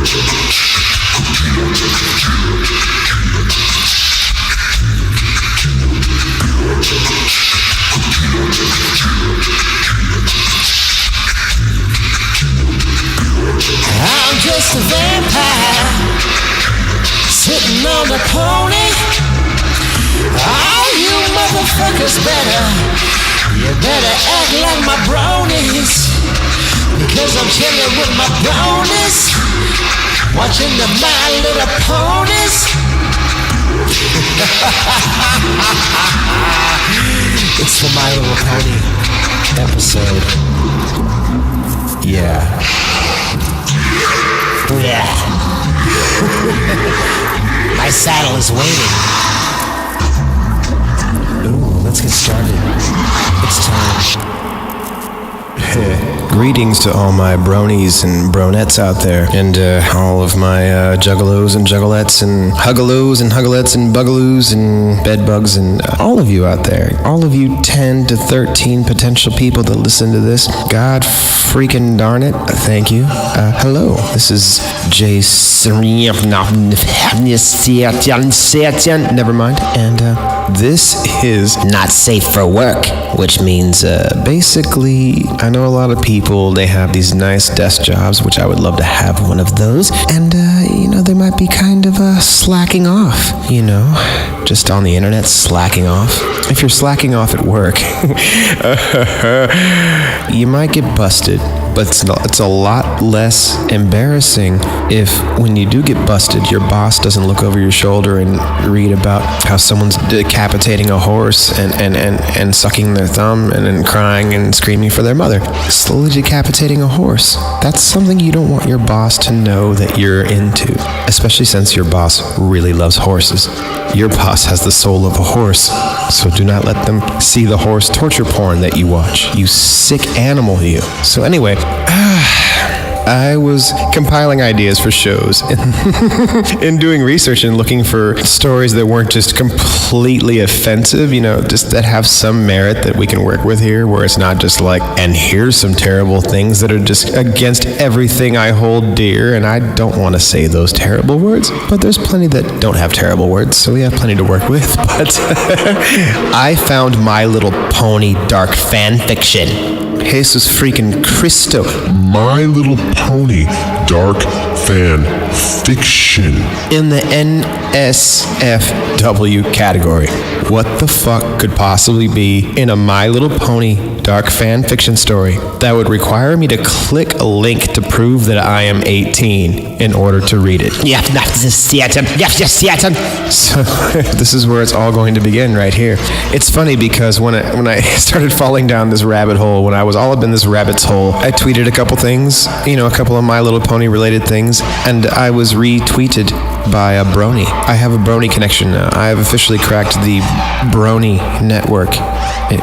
I'm just a vampire sitting on a pony. All you motherfuckers you better act like my bronies, because I'm chilling with my bronies, watching the My Little Ponies. It's the My Little Pony episode. Yeah. My saddle is waiting. Ooh, let's get started. It's time. Greetings to all my bronies and bronettes out there, and all of my juggalos and juggalettes and huggalos and huggalettes and bugaloos and bedbugs and all of you out there. All of you 10 to 13 potential people that listen to this. God freaking darn it. Thank you. Hello. This is Jason Nevermind. And this is Not Safe for Work, which means basically, I know a lot of people, they have these nice desk jobs, which I would love to have one of those, and they might be kind of slacking off, just on the internet, slacking off. If you're slacking off at work, you might get busted, but it's a lot less embarrassing if, when you do get busted, your boss doesn't look over your shoulder and read about how someone's decapitating a horse and sucking their thumb and then crying and screaming for their mother. Slowly decapitating a horse. That's something you don't want your boss to know that you're into, especially since your boss really loves horses. Your boss has the soul of a horse, so do not let them see the horse torture porn that you watch. You sick animal, you. So anyway, I was compiling ideas for shows and doing research and looking for stories that weren't just completely offensive, just that have some merit that we can work with here, where it's not just like, and here's some terrible things that are just against everything I hold dear, and I don't want to say those terrible words, but there's plenty that don't have terrible words, so we have plenty to work with. But I found My Little Pony dark fan fiction. Jesus freaking Cristo. My Little Pony dark fan fiction. In the NSFW category. What the fuck could possibly be in a My Little Pony dark fan fiction story that would require me to click a link to prove that I am 18 in order to read it? So this is where it's all going to begin right here. It's funny because when I started falling down this rabbit hole, when I was all up in this rabbit's hole, I tweeted a couple things, a couple of My Little Pony related things, and I was retweeted by a brony. I have a brony connection now. I have officially cracked the brony network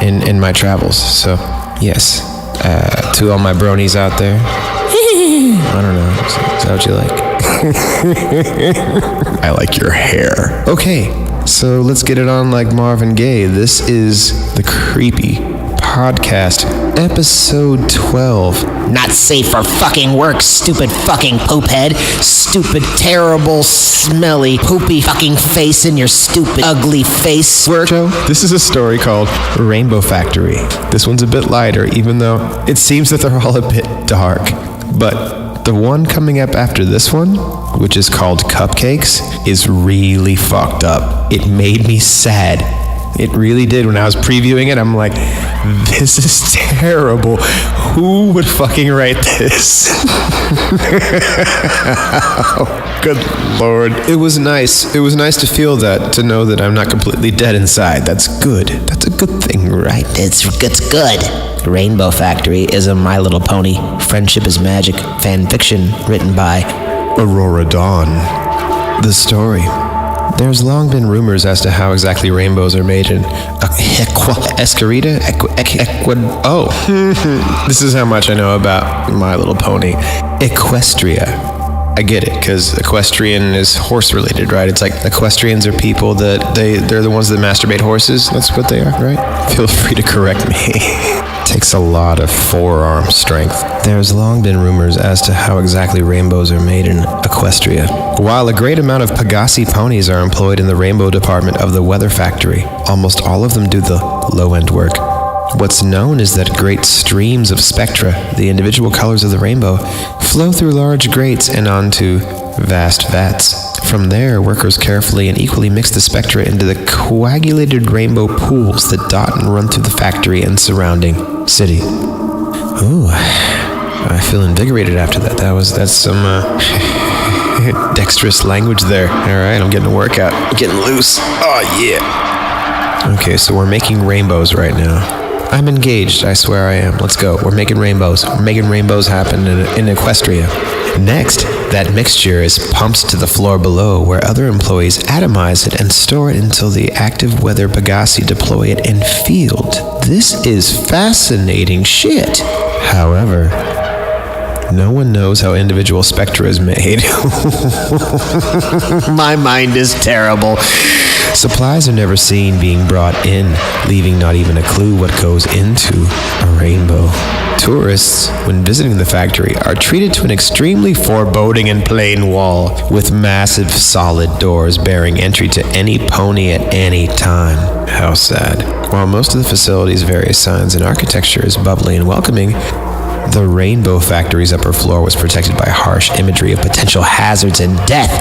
in my travels. So yes, to all my bronies out there, I don't know, is that what you like? I like your hair. Okay, so let's get it on like Marvin Gaye. This is the Creepy Podcast, episode 12. Not safe for fucking work, stupid fucking poophead. Stupid, terrible, smelly, poopy fucking face in your stupid, ugly face. Work show. This is a story called Rainbow Factory. This one's a bit lighter, even though it seems that they're all a bit dark. But the one coming up after this one, which is called Cupcakes, is really fucked up. It made me sad. It really did. When I was previewing it, I'm like, this is terrible. Who would fucking write this? Oh, good Lord. It was nice. It was nice to feel that, to know that I'm not completely dead inside. That's good. That's a good thing, right? It's good. Rainbow Factory is a My Little Pony Friendship is Magic fan fiction written by Aurora Dawn. The story. There's long been rumors as to how exactly rainbows are made in Escarita? This is how much I know about My Little Pony. Equestria. I get it, because equestrian is horse related, right? It's like equestrians are people that they're the ones that masturbate horses. That's what they are, right? Feel free to correct me. Takes a lot of forearm strength. There's long been rumors as to how exactly rainbows are made in Equestria. While a great amount of Pegasi ponies are employed in the rainbow department of the weather factory, almost all of them do the low-end work. What's known is that great streams of spectra, the individual colors of the rainbow, flow through large grates and onto vast vats. From there, workers carefully and equally mix the spectra into the coagulated rainbow pools that dot and run through the factory and surrounding city. Ooh, I feel invigorated after that. That's some dexterous language there. All right, I'm getting a workout. I'm getting loose. Oh, yeah. Okay, so we're making rainbows right now. I'm engaged, I swear I am. Let's go. We're making rainbows. We're making rainbows happen in Equestria. Next, that mixture is pumped to the floor below, where other employees atomize it and store it until the active weather Pegasi deploy it in field. This is fascinating shit. However, no one knows how individual spectra is made. My mind is terrible. Supplies are never seen being brought in, leaving not even a clue what goes into a rainbow. Tourists, when visiting the factory, are treated to an extremely foreboding and plain wall with massive solid doors bearing entry to any pony at any time. How sad. While most of the facility's various signs and architecture is bubbly and welcoming, the Rainbow Factory's upper floor was protected by harsh imagery of potential hazards and death,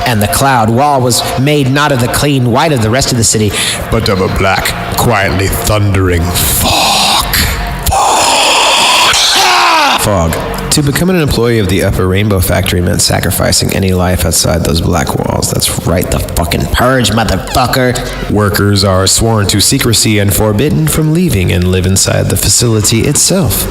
and the cloud wall was made not of the clean white of the rest of the city, but of a black, quietly thundering fog. To become an employee of the Upper Rainbow Factory meant sacrificing any life outside those black walls. That's right, the fucking purge, motherfucker. Workers are sworn to secrecy and forbidden from leaving and live inside the facility itself.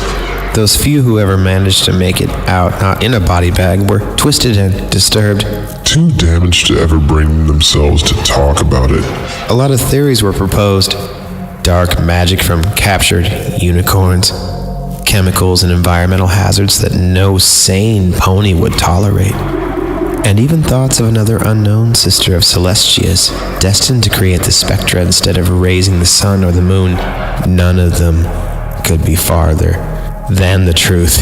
Those few who ever managed to make it out not in a body bag were twisted and disturbed. Too damaged to ever bring themselves to talk about it. A lot of theories were proposed. Dark magic from captured unicorns, chemicals and environmental hazards that no sane pony would tolerate, and even thoughts of another unknown sister of Celestia's, destined to create the spectra instead of raising the sun or the moon. None of them could be farther than the truth.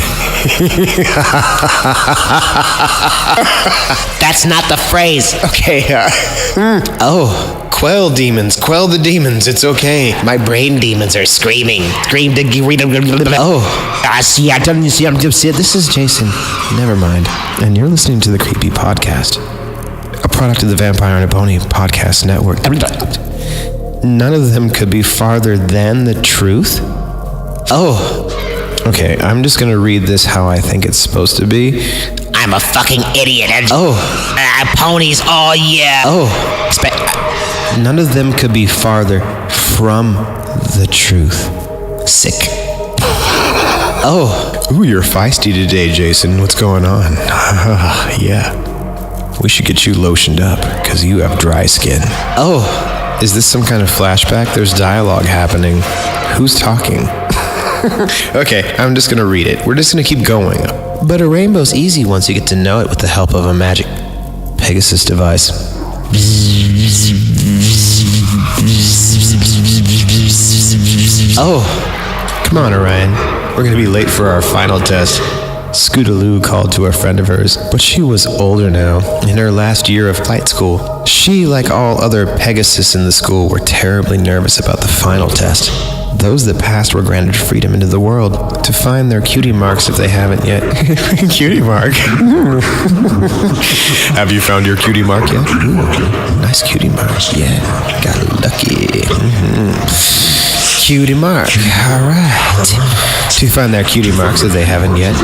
That's not the phrase. Okay, quell demons, quell the demons, it's okay. My brain demons are screaming. Scream to See, this is Jason Nevermind, and you're listening to the Creepy Podcast, a product of the Vampire and a Pony Podcast Network. None of them could be farther than the truth? Okay, I'm just gonna read this how I think it's supposed to be. I'm a fucking idiot. Ponies, oh yeah. None of them could be farther from the truth. Sick. Ooh, you're feisty today, Jason. What's going on? Yeah. We should get you lotioned up, because you have dry skin. Is this some kind of flashback? There's dialogue happening. Who's talking? Okay, I'm just gonna read it. We're just gonna keep going. But a rainbow's easy once you get to know it with the help of a magic Pegasus device. Come on, Orion. We're gonna be late for our final test. Scootaloo called to a friend of hers, but she was older now, in her last year of flight school. She, like all other Pegasus in the school, were terribly nervous about the final test. Those that passed were granted freedom into the world to find their cutie marks if they haven't yet. Cutie mark. Have you found your cutie mark yet? Ooh, nice cutie mark. Yeah, got lucky. Cutie mark. All right. To find their cutie marks if they haven't yet,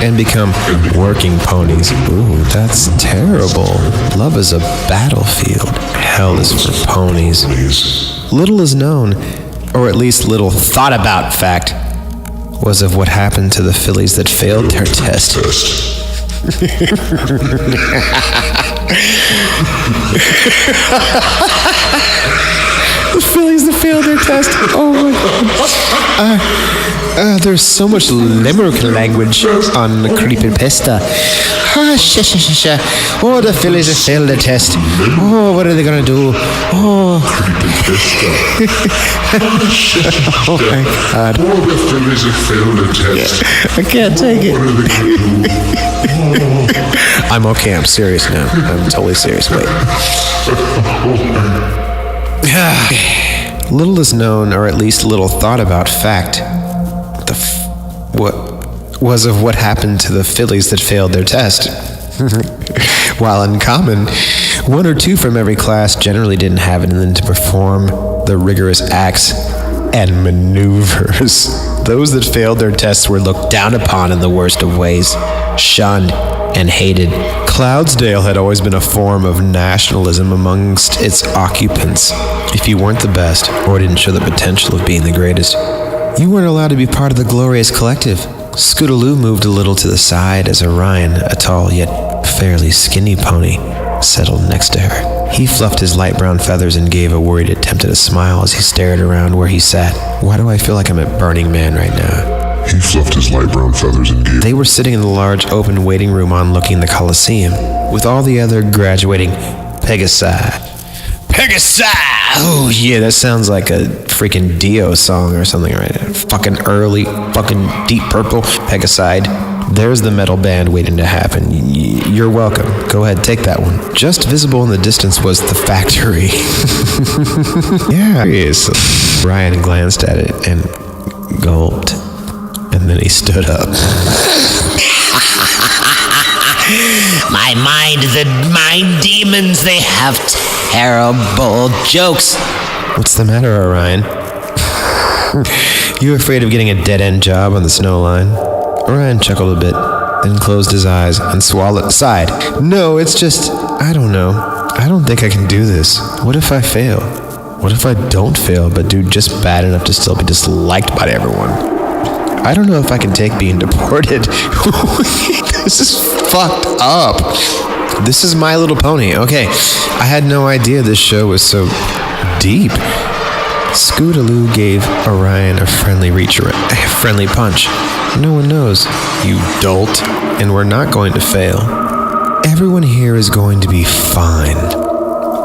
and become working ponies. Ooh, that's terrible. Love is a battlefield. Hell is for ponies. Little is known, or at least little thought about fact, was of what happened to the fillies that failed their test. The fillies that failed their test. Oh my God. There's so much limerick language on the creepypasta. Oh, the fillies have failed the test. Oh, what are they gonna do? Oh. Oh my God. Oh, the fillies have failed the test. I can't take it. What are they gonna do? I'm okay. I'm serious now. I'm totally serious. Wait. Little is known, or at least little thought about fact. What happened to the fillies that failed their test. While in common, one or two from every class generally didn't have it in them to perform the rigorous acts and maneuvers. Those that failed their tests were looked down upon in the worst of ways, shunned and hated. Cloudsdale had always been a form of nationalism amongst its occupants. If you weren't the best, or didn't show the potential of being the greatest, you weren't allowed to be part of the glorious collective. Scootaloo moved a little to the side as Orion, a tall yet fairly skinny pony, settled next to her. He fluffed his light brown feathers and gave a worried attempt at a smile as he stared around where he sat. Why do I feel like I'm at Burning Man right now? He fluffed his light brown feathers and gave... They were sitting in the large open waiting room overlooking the Coliseum, with all the other graduating Pegasi. Pegasi! Oh yeah, that sounds like a freaking Dio song or something, right? Fucking early, fucking Deep Purple, Pegasi. There's the metal band waiting to happen. You're welcome. Go ahead, take that one. Just visible in the distance was the factory. Yeah, yes. Ryan glanced at it and gulped, and then he stood up. My mind, the mind demons, they have terrible jokes. What's the matter, Orion? You afraid of getting a dead-end job on the snow line? Orion chuckled a bit, then closed his eyes and sighed. No, it's just, I don't know. I don't think I can do this. What if I fail? What if I don't fail, but do just bad enough to still be disliked by everyone? I don't know if I can take being deported. This is fucked up. This is My Little Pony. Okay, I had no idea this show was so deep. Scootaloo gave Orion a friendly punch. No one knows, you dolt, and we're not going to fail. Everyone here is going to be fine.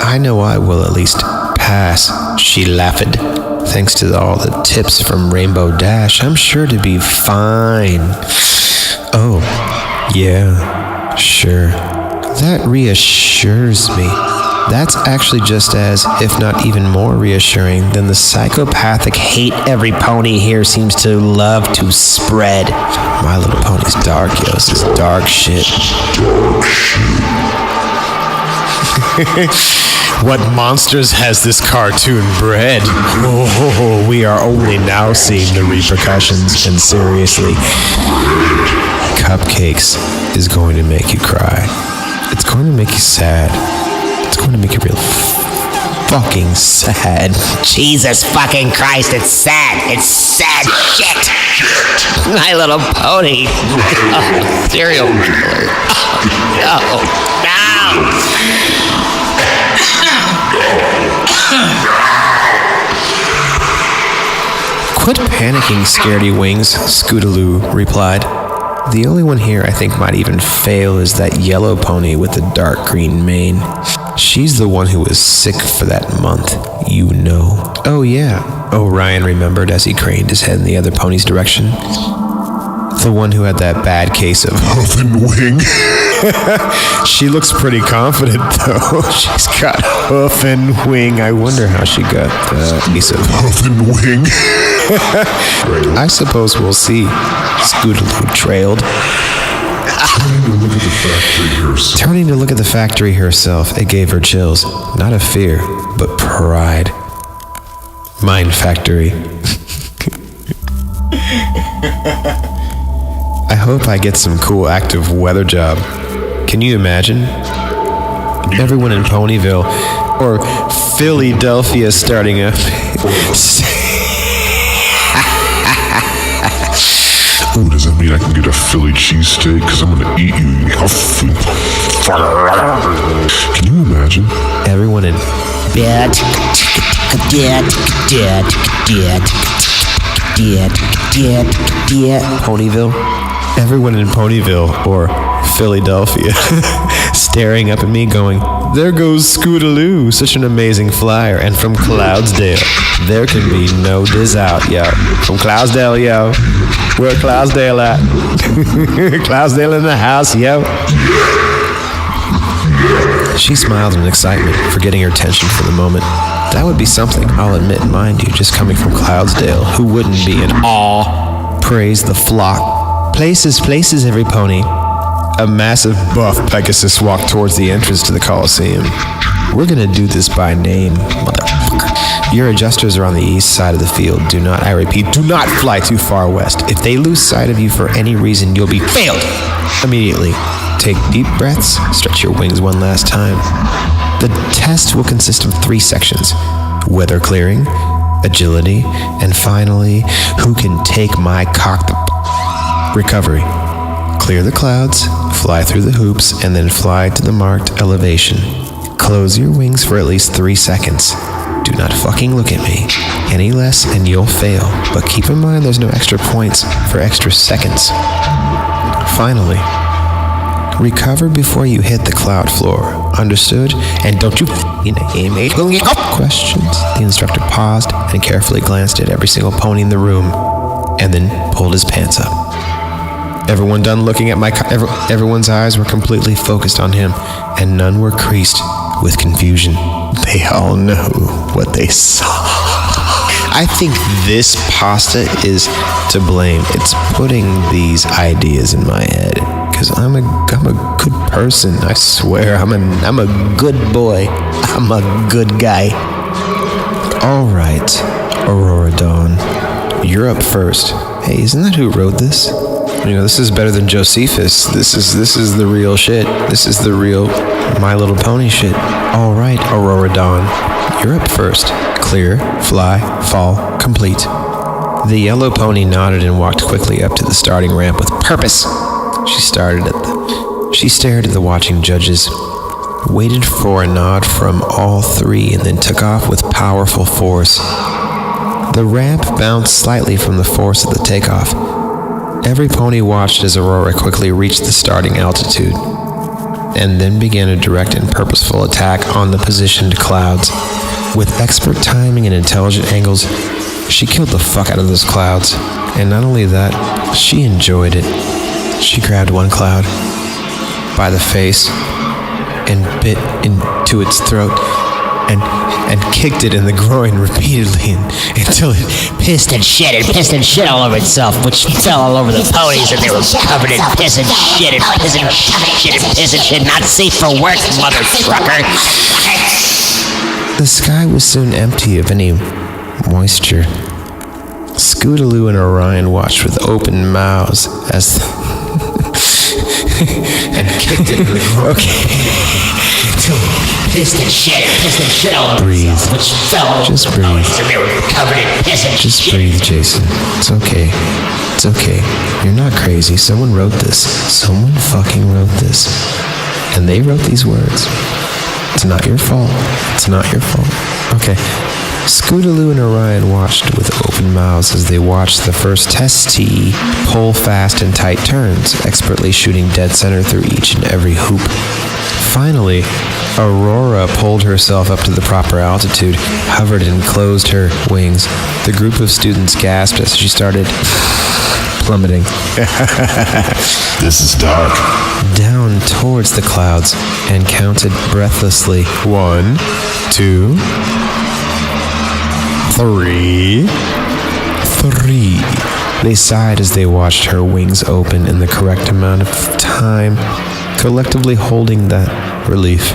I know I will at least pass, she laughed. Thanks to all the tips from Rainbow Dash, I'm sure to be fine. Oh, yeah, sure. That reassures me. That's actually just as, if not even more reassuring than the psychopathic hate every pony here seems to love to spread. My Little Pony's dark, yo. This is dark shit. What monsters has this cartoon bred? Oh, we are only now seeing the repercussions, and seriously, Cupcakes is going to make you cry. It's going to make you sad. It's going to make you real fucking sad. Jesus fucking Christ, it's sad. It's sad shit. My Little Pony. Oh, serial killer. Oh, no. Quit panicking, scaredy wings, Scootaloo replied. The only one here I think might even fail is that yellow pony with the dark green mane. She's the one who was sick for that month, you know. Oh yeah, Orion remembered as he craned his head in the other pony's direction. The one who had that bad case of Huff and Wing. She looks pretty confident, though. She's got hoof and wing. I wonder how she got the case of Huff and Wing. I suppose we'll see. Scootaloo trailed. Turning to look at the factory herself, it gave her chills. Not of fear, but pride. Mine factory. I hope I get some cool active weather job. Can you imagine? Everyone in Ponyville or Philadelphia starting up. Ooh, does that mean I can get a Philly cheesesteak? Because I'm going to eat you. Can you imagine? Everyone in Ponyville? Everyone in Ponyville, or Philadelphia, staring up at me going, there goes Scootaloo, such an amazing flyer. And from Cloudsdale, there can be no doubt, yo. From Cloudsdale, yo. Where Cloudsdale at? Cloudsdale in the house, yo. She smiled in excitement, forgetting her tension for the moment. That would be something, I'll admit, mind you, just coming from Cloudsdale. Who wouldn't be in awe? Praise the flock. Places, every pony. A massive buff Pegasus walked towards the entrance to the Coliseum. We're gonna do this by name, motherfucker. Your adjusters are on the east side of the field. Do not, I repeat, do not fly too far west. If they lose sight of you for any reason, you'll be failed immediately. Take deep breaths, stretch your wings one last time. The test will consist of 3 sections: weather clearing, agility, and finally, who can take my cock the recovery. Clear the clouds, fly through the hoops, and then fly to the marked elevation. Close your wings for at least 3 seconds. Do not fucking look at me. Any less and you'll fail, but keep in mind there's no extra points for extra seconds. Finally, recover before you hit the cloud floor. Understood? And don't you aim it. Questions? The instructor paused and carefully glanced at every single pony in the room, and then pulled his pants up. Everyone done looking at everyone's eyes were completely focused on him, and none were creased with confusion. They all know what they saw. I think this pasta is to blame. It's putting these ideas in my head, because I'm a good person. I swear, I'm a good boy. I'm a good guy. All right, Aurora Dawn, you're up first. Hey, isn't that who wrote this? You know, this is better than Josephus. This is the real shit. This is the real My Little Pony shit. All right, Aurora Dawn, you're up first. Clear, fly, fall, complete. The yellow pony nodded and walked quickly up to the starting ramp with purpose. She stared at the watching judges, waited for a nod from all 3, and then took off with powerful force. The ramp bounced slightly from the force of the takeoff. Every pony watched as Aurora quickly reached the starting altitude, and then began a direct and purposeful attack on the positioned clouds. With expert timing and intelligent angles, she killed the fuck out of those clouds. And not only that, she enjoyed it. She grabbed one cloud by the face and bit into its throat and kicked it in the groin repeatedly until it Pissed and shit all over itself, which fell all over the ponies, and they were covered in piss and shit and piss and shit and piss and shit. Not safe for work, mother trucker. The sky was soon empty of any moisture. Scootaloo and Orion watched with open mouths as and kicked it in the groin. Okay. Pissed and shit all over Breathe. itself, which fell all over Just the breathe. ponies, and they were covered in piss and Just shit. breathe, Jason. It's okay. It's okay. You're not crazy. Someone wrote this. Someone fucking wrote this. And they wrote these words. It's not your fault. It's not your fault. Okay. Scootaloo and Orion watched with open mouths as they watched the first testee pull fast and tight turns, expertly shooting dead center through each and every hoop. Finally, Aurora pulled herself up to the proper altitude, hovered and closed her wings. The group of students gasped as she started plummeting. This is dark. Down towards the clouds and counted breathlessly. 1, 2, 3. They sighed as they watched her wings open in the correct amount of time, collectively holding that relief.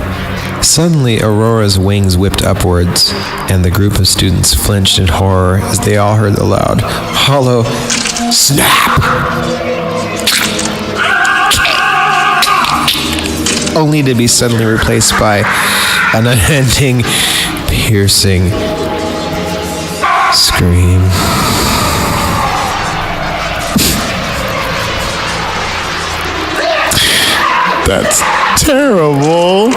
Suddenly, Aurora's wings whipped upwards, and the group of students flinched in horror as they all heard the loud, hollow snap! Only to be suddenly replaced by an unending, piercing scream. That's terrible.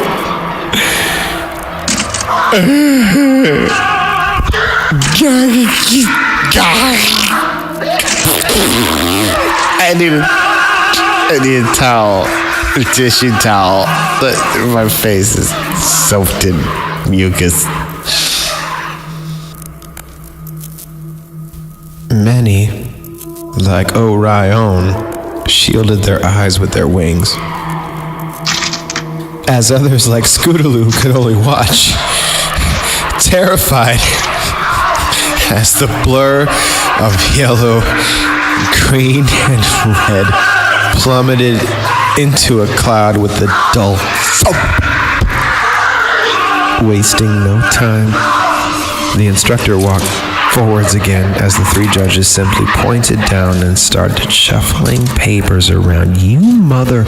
I need a towel, a tissue towel. My face is soaked in mucus. Many, like Orion, shielded their eyes with their wings, as others like Scootaloo could only watch, terrified as the blur of yellow, green, and red plummeted into a cloud with a dull thump. Wasting no time, the instructor walked forwards again as the three judges simply pointed down and started shuffling papers around. You motherfuckers!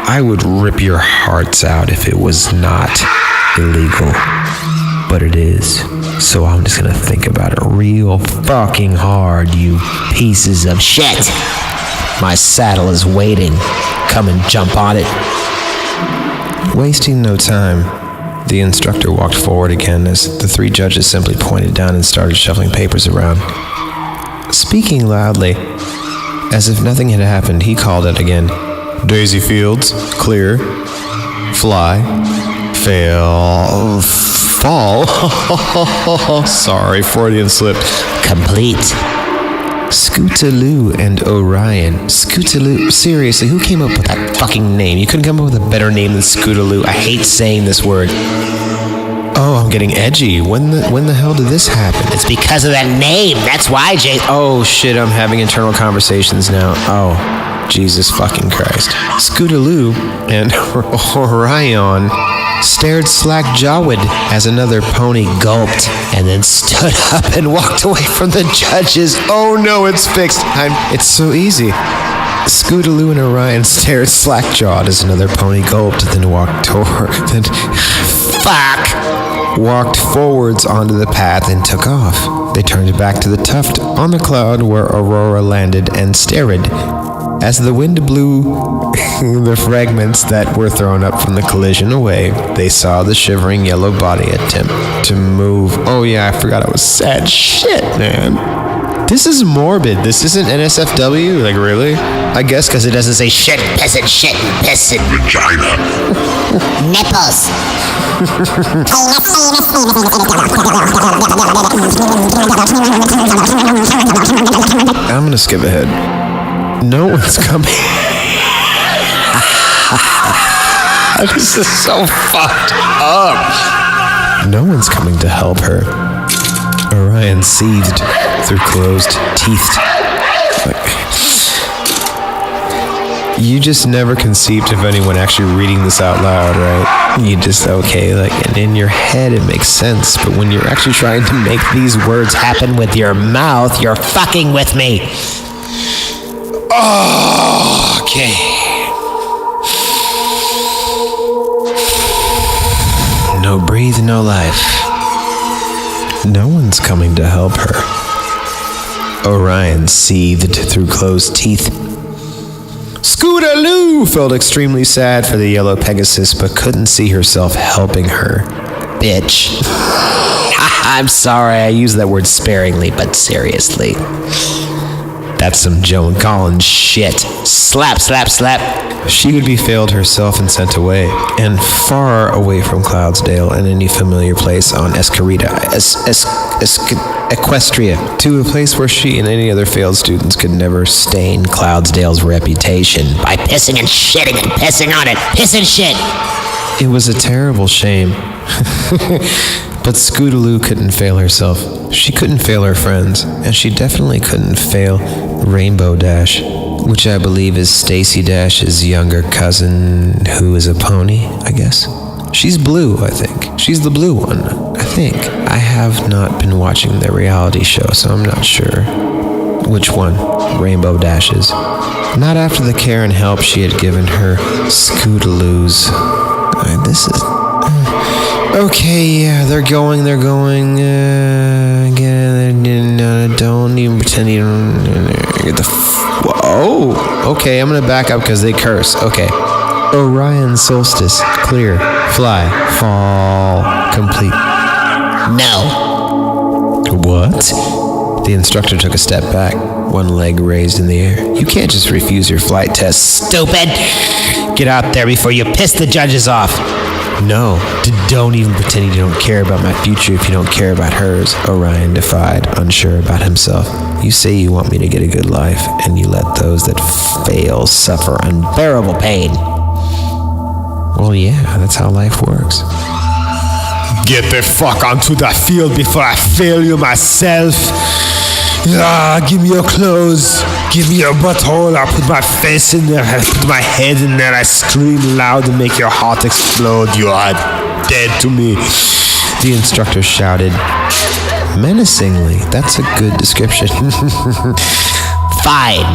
I would rip your hearts out if it was not illegal. But it is. So I'm just gonna think about it real fucking hard, you pieces of shit. My saddle is waiting. Come and jump on it. Wasting no time, the instructor walked forward again as the three judges simply pointed down and started shuffling papers around. Speaking loudly, as if nothing had happened, he called it again. Daisy Fields, clear. Fly. Fail. Fall. Sorry, Freudian slip. Complete. Scootaloo and Orion. Scootaloo. Seriously, who came up with that fucking name? You couldn't come up with a better name than Scootaloo. I hate saying this word. Oh, I'm getting edgy. When the hell did this happen? It's because of that name. That's why, Jay. Oh shit, I'm having internal conversations now. Oh, Jesus fucking Christ. Scootaloo and Orion stared slack-jawed as another pony gulped and then stood up and walked away from the judges. Oh no, it's fixed. It's so easy. Scootaloo and Orion stared slack-jawed as another pony gulped, then walked forwards onto the path and took off. They turned back to the tuft on the cloud where Aurora landed and stared. As the wind blew the fragments that were thrown up from the collision away, they saw the shivering yellow body attempt to move. Oh yeah, I forgot I was sad. Shit, man. This is morbid. This isn't NSFW? Like, really? I guess because it doesn't say shit, piss and shit and piss and vagina. nipples. I'm gonna skip ahead. No one's coming. This is so fucked up. No one's coming to help her. Orion seethed through closed teeth. You just never conceived of anyone actually reading this out loud, right? You just, and in your head it makes sense, but when you're actually trying to make these words happen with your mouth, you're fucking with me. Oh, okay. No breathe, no life. No one's coming to help her. Orion seethed through closed teeth. Scootaloo felt extremely sad for the yellow Pegasus, but couldn't see herself helping her. Bitch. I'm sorry, I use that word sparingly, but seriously. That's some Joan Collins shit. Slap, slap, slap. She would be failed herself and sent away, and far away from Cloudsdale and any familiar place on Escarita, Equestria, to a place where she and any other failed students could never stain Cloudsdale's reputation by pissing and shitting and pissing on it. Piss and shit. It was a terrible shame. But Scootaloo couldn't fail herself. She couldn't fail her friends, and she definitely couldn't fail Rainbow Dash, which I believe is Stacy Dash's younger cousin, who is a pony, I guess. She's blue, I think. She's the blue one, I think. I have not been watching the reality show, so I'm not sure which one Rainbow Dash is. Not after the care and help she had given her Scootaloo's. This is... Okay, yeah, they're going. Don't even pretend you don't get the... Oh, okay, I'm gonna back up because they curse. Okay. Orion Solstice, clear, fly, fall, complete. No. What? The instructor took a step back, one leg raised in the air. You can't just refuse your flight test, Stupid. Get out there before you piss the judges off. No, don't even pretend you don't care about my future if you don't care about hers, Orion defied, unsure about himself. You say you want me to get a good life, and you let those that fail suffer unbearable pain. Well, yeah, that's how life works. Get the fuck onto the field before I fail you myself. Give me your clothes. Give me your butthole. I'll put my face in there. I put my head in there. I scream loud and make your heart explode. You are dead to me. The instructor shouted menacingly. That's a good description. Fine.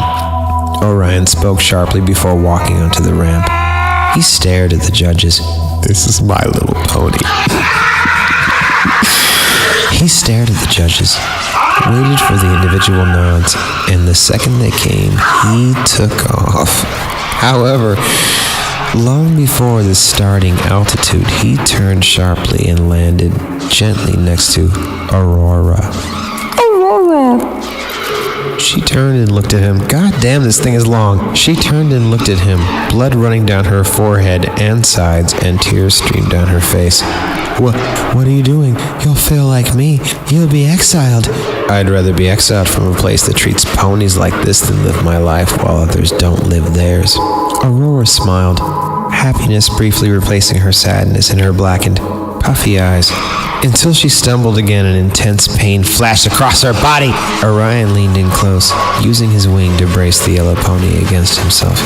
Orion spoke sharply before walking onto the ramp. He stared at the judges. This is My Little Pony. He stared at the judges, waited for the individual nods, and the second they came, he took off. However, long before the starting altitude, he turned sharply and landed gently next to Aurora. She turned and looked at him. God damn, this thing is long. She turned and looked at him, blood running down her forehead and sides, and tears streamed down her face. What are you doing? You'll fail like me. You'll be exiled. I'd rather be exiled from a place that treats ponies like this than live my life while others don't live theirs. Aurora smiled, happiness briefly replacing her sadness in her blackened, puffy eyes, until she stumbled again and intense pain flashed across her body. Orion leaned in close, using his wing to brace the yellow pony against himself.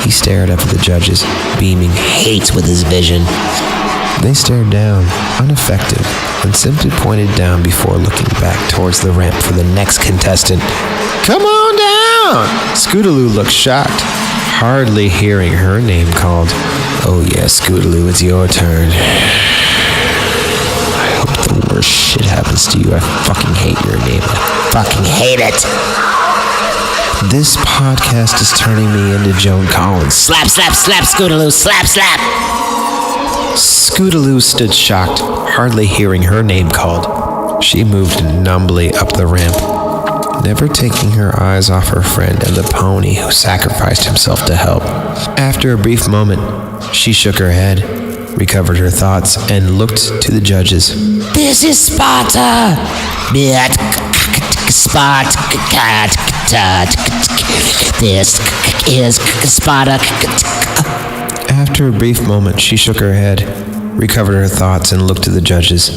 He stared up at the judges, beaming hate with his vision. They stared down, unaffected, and simply pointed down before looking back towards the ramp for the next contestant. Come on down! Scootaloo looked shocked, hardly hearing her name called. Oh yeah, Scootaloo, it's your turn. I hope the worst shit happens to you. I fucking hate your name. I fucking hate it. This podcast is turning me into Joan Collins. Slap, slap, slap, Scootaloo, slap, slap. Scootaloo stood shocked, hardly hearing her name called. She moved numbly up the ramp, never taking her eyes off her friend and the pony who sacrificed himself to help. After a brief moment, she shook her head, recovered her thoughts, and looked to the judges. This is Sparta. This is Sparta. After a brief moment, she shook her head, recovered her thoughts, and looked to the judges.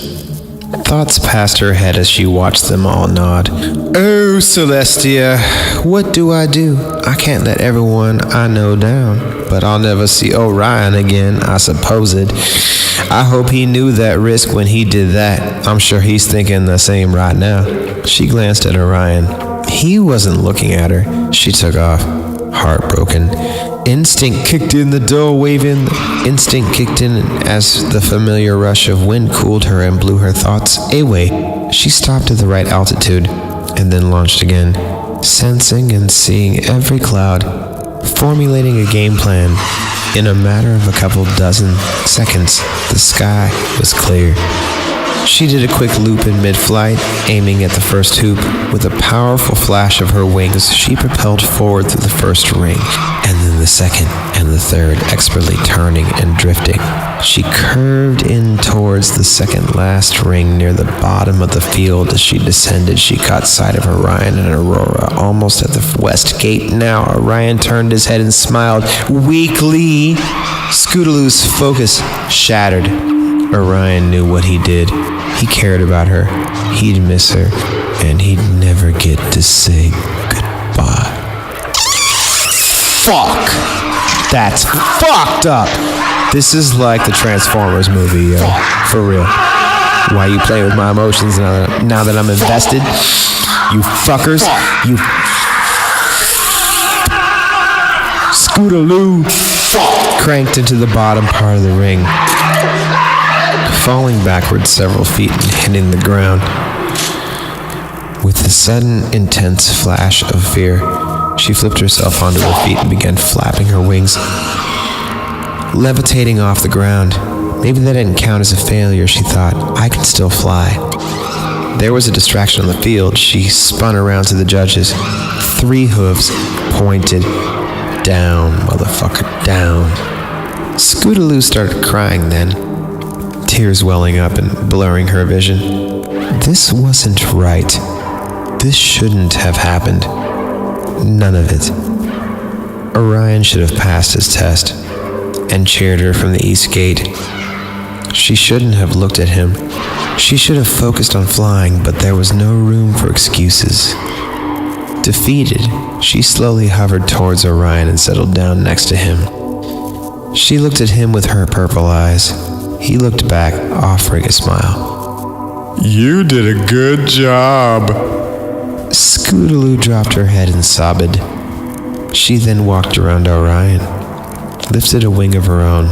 Thoughts passed her head as she watched them all nod. Oh, Celestia, what do? I can't let everyone I know down, but I'll never see Orion again, I suppose it. I hope he knew that risk when he did that. I'm sure he's thinking the same right now. She glanced at Orion. He wasn't looking at her. She took off, heartbroken. Instinct kicked in the door, waving. Instinct kicked in as the familiar rush of wind cooled her and blew her thoughts away. She stopped at the right altitude and then launched again, sensing and seeing every cloud, formulating a game plan. In a matter of a couple dozen seconds, the sky was clear. She did a quick loop in mid-flight, aiming at the first hoop. With a powerful flash of her wings, she propelled forward through the first ring, and then the second and the third, expertly turning and drifting. She curved in towards the second last ring near the bottom of the field. As she descended, she caught sight of Orion and Aurora almost at the west gate. Now Orion turned his head and smiled weakly. Scootaloo's focus shattered. Orion knew what he did. He cared about her. He'd miss her, and he'd never get to say goodbye. Fuck! That's fucked up! This is like the Transformers movie, yo. For real. Why you play with my emotions now that I'm invested? You fuckers. You... Scootaloo cranked into the bottom part of the ring, falling backward several feet and hitting the ground. With a sudden, intense flash of fear, she flipped herself onto her feet and began flapping her wings, levitating off the ground. Maybe that didn't count as a failure, she thought. I can still fly. there was a distraction on the field. She spun around to the judges. 3 hooves pointed down, motherfucker, down. Scootaloo started crying then, tears welling up and blurring her vision. This wasn't right. This shouldn't have happened. None of it. Orion should have passed his test and cheered her from the east gate. She shouldn't have looked at him. She should have focused on flying, but there was no room for excuses. Defeated, she slowly hovered towards Orion and settled down next to him. She looked at him with her purple eyes. He looked back, offering a smile. You did a good job. Scootaloo dropped her head and sobbed. She then walked around Orion, lifted a wing of her own,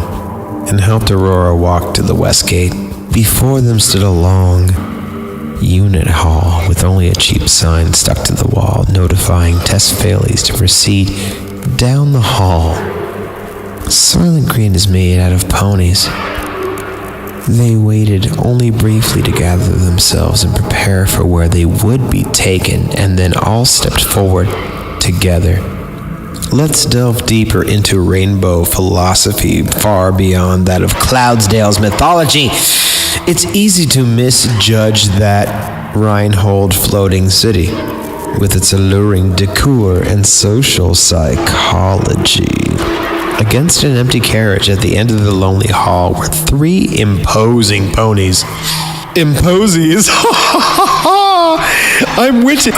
and helped Aurora walk to the west gate. Before them stood a long unit hall with only a cheap sign stuck to the wall notifying test failies to proceed down the hall. Soylent Green is made out of ponies. They waited only briefly to gather themselves and prepare for where they would be taken, and then all stepped forward together. Let's delve deeper into rainbow philosophy far beyond that of Cloudsdale's mythology. It's easy to misjudge that Reinhold floating city with its alluring decor and social psychology. Against an empty carriage at the end of the lonely hall were 3 imposing ponies. Imposies? I'm with it.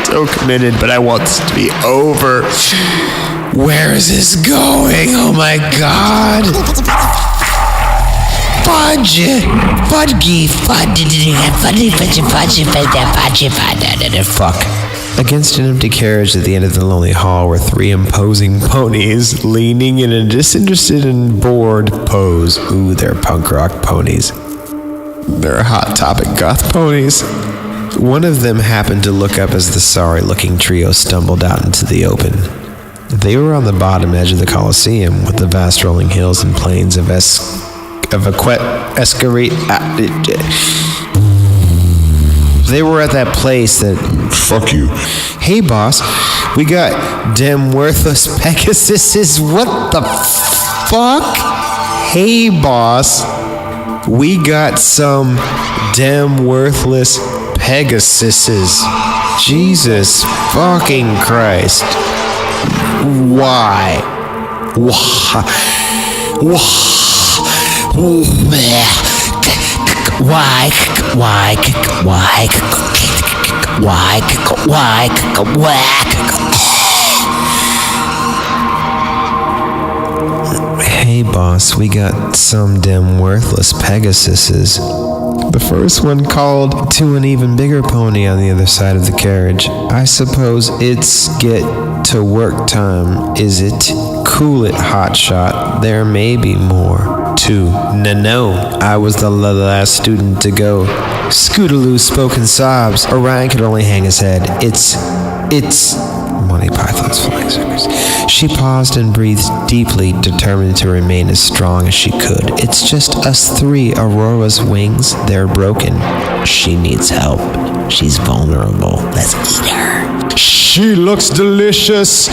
So committed, but I want this to be over. Where is this going? Oh my god. Fudge! Fudgy! Fuck. Against an empty carriage at the end of the lonely hall were 3 imposing ponies, leaning in a disinterested and bored pose. Ooh, they're punk rock ponies. They're Hot Topic goth ponies. One of them happened to look up as the sorry-looking trio stumbled out into the open. They were on the bottom edge of the Colosseum, with the vast rolling hills and plains of They were at that place that... Fuck you. Hey, boss, we got damn worthless Pegasuses. What the fuck? Hey, boss, we got some damn worthless Pegasuses. Jesus fucking Christ. Why? Hey boss, we got some damn worthless Pegasuses. The first one called to an even bigger pony on the other side of the carriage. I suppose it's get to work time, is it? Cool it, hotshot. There may be more. 2. No, I was the last student to go. Scootaloo spoke in sobs. Orion could only hang his head. It's Monty Python's Flying Circus. She paused and breathed deeply, determined to remain as strong as she could. It's just us 3. Aurora's wings, they're broken. She needs help. She's vulnerable. Let's eat her. She looks delicious.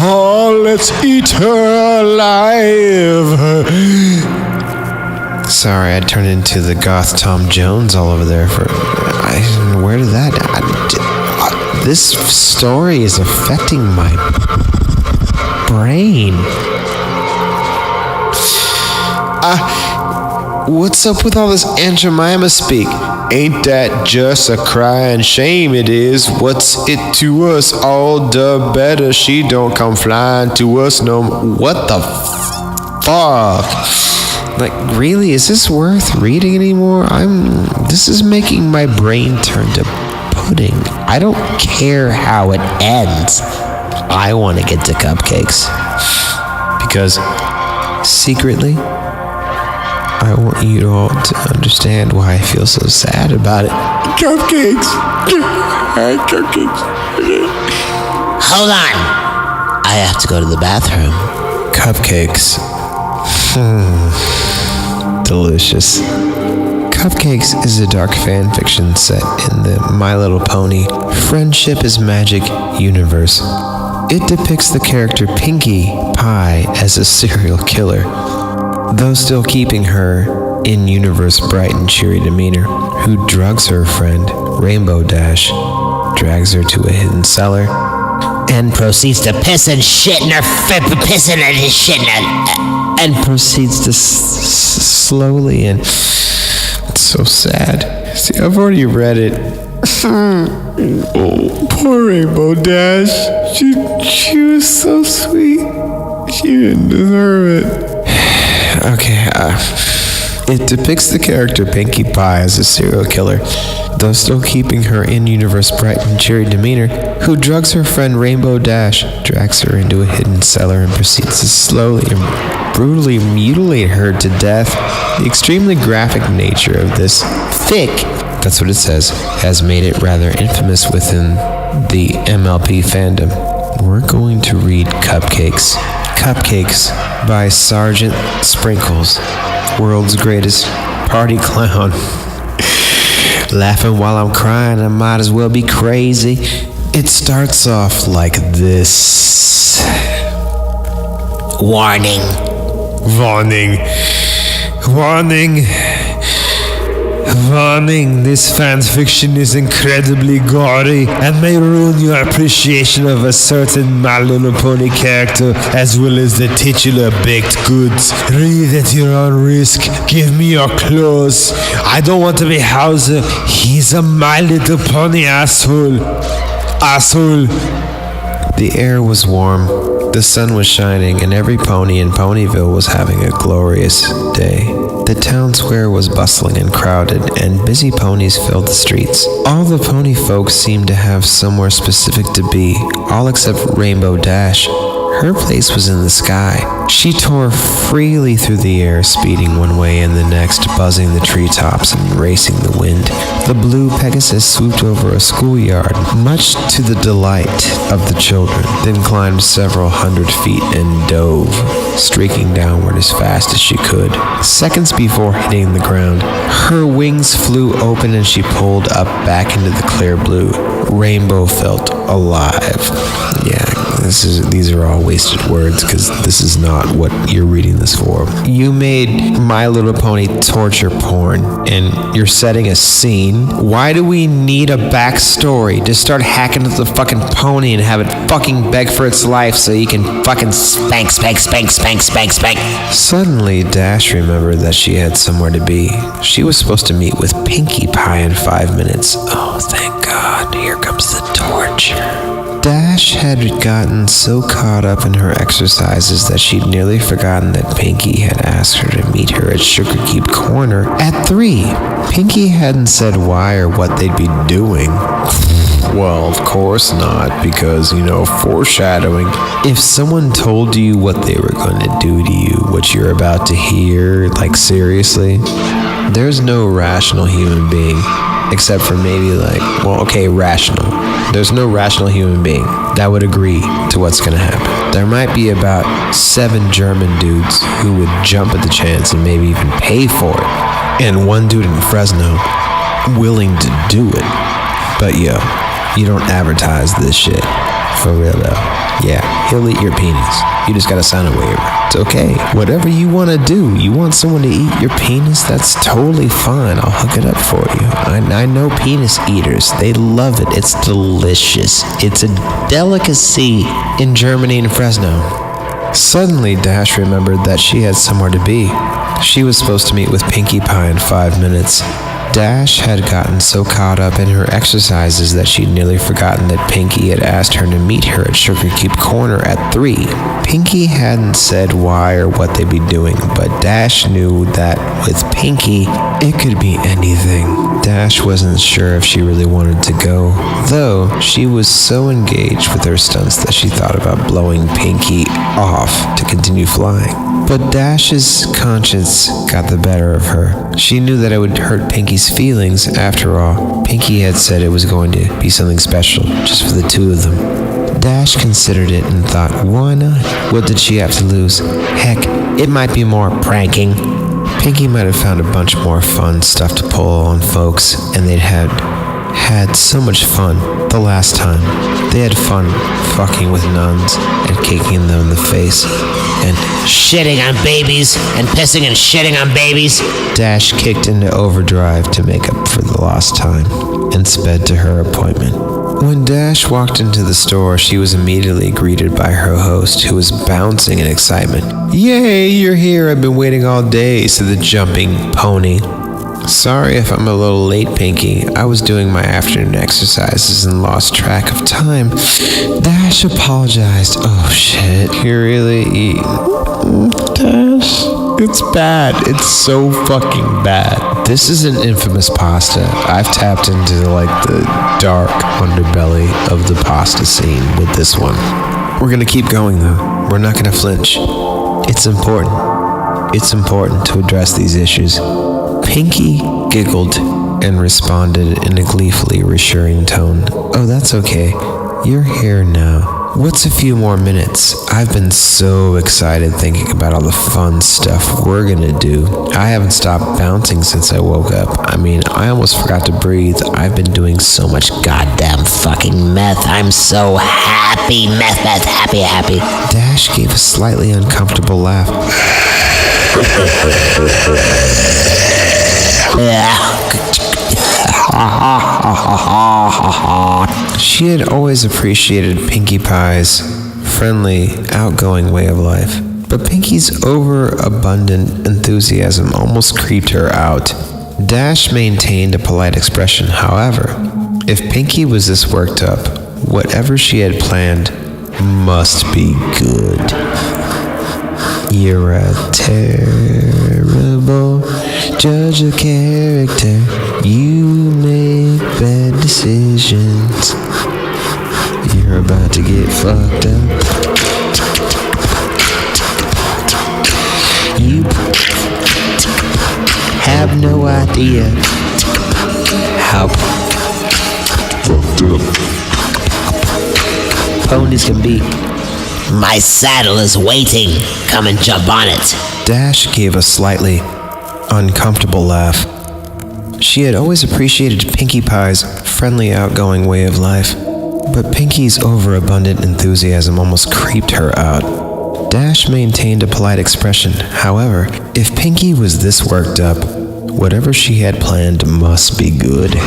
Oh, let's eat her alive. Sorry, I turned into the goth Tom Jones all over there where did that... this story is affecting my brain. What's up with all this Aunt Jemima speak? Ain't that just a crying shame it is? What's it to us? All the better she don't come flying to us no more. What the fuck? Like, really? Is this worth reading anymore? This is making my brain turn to pudding. I don't care how it ends. I want to get to cupcakes. Because, secretly, I want you all to understand why I feel so sad about it. Cupcakes! Cupcakes! Hold on. I have to go to the bathroom. Cupcakes. delicious. Cupcakes is a dark fan fiction set in the My Little Pony Friendship is Magic universe. It depicts the character Pinkie Pie as a serial killer, though still keeping her in-universe bright and cheery demeanor, who drugs her friend Rainbow Dash, drags her to a hidden cellar, and proceeds to piss and shit in her pissing and shit and proceeds to slowly and... It's so sad. See, I've already read it. Oh, poor Rainbow Dash. She was so sweet. She didn't deserve it. Okay, it depicts the character Pinkie Pie as a serial killer, though still keeping her in-universe bright and cheery demeanor, who drugs her friend Rainbow Dash, drags her into a hidden cellar, and proceeds to slowly and brutally mutilate her to death. The extremely graphic nature of this fic, that's what it says, has made it rather infamous within the MLP fandom. We're going to read Cupcakes. Cupcakes by Sergeant Sprinkles, world's greatest party clown. Laughing while I'm crying, I might as well be crazy. It starts off like this. Warning. Warning. Warning. Warning, this fanfiction is incredibly gory and may ruin your appreciation of a certain My Little Pony character as well as the titular baked goods. Read at your own risk. Give me your clothes. I don't want to be Hauser. He's a My Little Pony asshole. Asshole. The air was warm, the sun was shining, and every pony in Ponyville was having a glorious day. The town square was bustling and crowded, and busy ponies filled the streets. All the pony folks seemed to have somewhere specific to be, all except Rainbow Dash. Her place was in the sky. She tore freely through the air, speeding one way and the next, buzzing the treetops and racing the wind. The blue Pegasus swooped over a schoolyard, much to the delight of the children, then climbed several hundred feet and dove, streaking downward as fast as she could. Seconds before hitting the ground, her wings flew open and she pulled up back into the clear blue. Rainbow felt alive. Yeah, these are all wasted words because this is not what you're reading this for. You made My Little Pony torture porn and you're setting a scene. Why do we need a backstory? Just start hacking at the fucking pony and have it fucking beg for its life so you can fucking spank. Suddenly, Dash remembered that she had somewhere to be. She was supposed to meet with Pinkie Pie in 5 minutes. Oh, thank God. Here comes the torture. Dash had gotten so caught up in her exercises that she'd nearly forgotten that Pinkie had asked her to meet her at Sugarkeep Corner at 3. Pinkie hadn't said why or what they'd be doing. Well, of course not, because, foreshadowing. If someone told you what they were going to do to you, what you're about to hear, like seriously, there's no rational human being, except for maybe rational. There's no rational human being that would agree to what's going to happen. There might be about 7 German dudes who would jump at the chance and maybe even pay for it, and 1 dude in Fresno willing to do it. But you don't advertise this shit. For real though. Yeah, he'll eat your penis. You just gotta sign a waiver. It's okay. Whatever you want to do. You want someone to eat your penis? That's totally fine. I'll hook it up for you. I know penis eaters. They love it. It's delicious. It's a delicacy in Germany and Fresno. Suddenly, Dash remembered that she had somewhere to be. She was supposed to meet with Pinkie Pie in 5 minutes. Dash had gotten so caught up in her exercises that she'd nearly forgotten that Pinkie had asked her to meet her at Sugarkeep Corner at 3. Pinkie hadn't said why or what they'd be doing, but Dash knew that with Pinkie, it could be anything. Dash wasn't sure if she really wanted to go, though she was so engaged with her stunts that she thought about blowing Pinkie off to continue flying. But Dash's conscience got the better of her. She knew that it would hurt Pinkie's feelings. After all, Pinkie had said it was going to be something special, just for the 2 of them. Dash considered it and thought, why not? What did she have to lose? Heck, it might be more pranking. Pinky might have found a bunch more fun stuff to pull on folks, and they'd had so much fun the last time. They had fun fucking with nuns and kicking them in the face and shitting on babies and pissing and shitting on babies. Dash kicked into overdrive to make up for the lost time and sped to her appointment. When Dash walked into the store, she was immediately greeted by her host, who was bouncing in excitement. "Yay, you're here. I've been waiting all day," said the jumping pony. "Sorry if I'm a little late, Pinky. I was doing my afternoon exercises and lost track of time." Dash apologized. "Oh shit, you're really eating." "Dash, it's bad. It's so fucking bad." This is an infamous pasta. I've tapped into the dark underbelly of the pasta scene with this one. We're gonna keep going though. We're not gonna flinch. It's important. It's important to address these issues. Pinky giggled and responded in a gleefully reassuring tone. "Oh, that's okay. You're here now. What's a few more minutes? I've been so excited thinking about all the fun stuff we're gonna do. I haven't stopped bouncing since I woke up. I mean, I almost forgot to breathe. I've been doing so much Goddamn fucking meth. I'm so happy. Meth, happy. Dash gave a slightly uncomfortable laugh. She had always appreciated Pinkie Pie's friendly, outgoing way of life, but Pinkie's overabundant enthusiasm almost creeped her out. Dash maintained a polite expression. However, if Pinkie was this worked up, whatever she had planned must be good. "You're a terrible judge of character. You make bad decisions. You're about to get fucked up. You have no idea how Fucked up. ponies can be." My saddle is waiting. Come and jump on it." Dash gave a slightly uncomfortable laugh. She had always appreciated Pinkie Pie's friendly, outgoing way of life, but Pinkie's overabundant enthusiasm almost creeped her out. Dash maintained a polite expression. However, if Pinkie was this worked up, whatever she had planned must be good.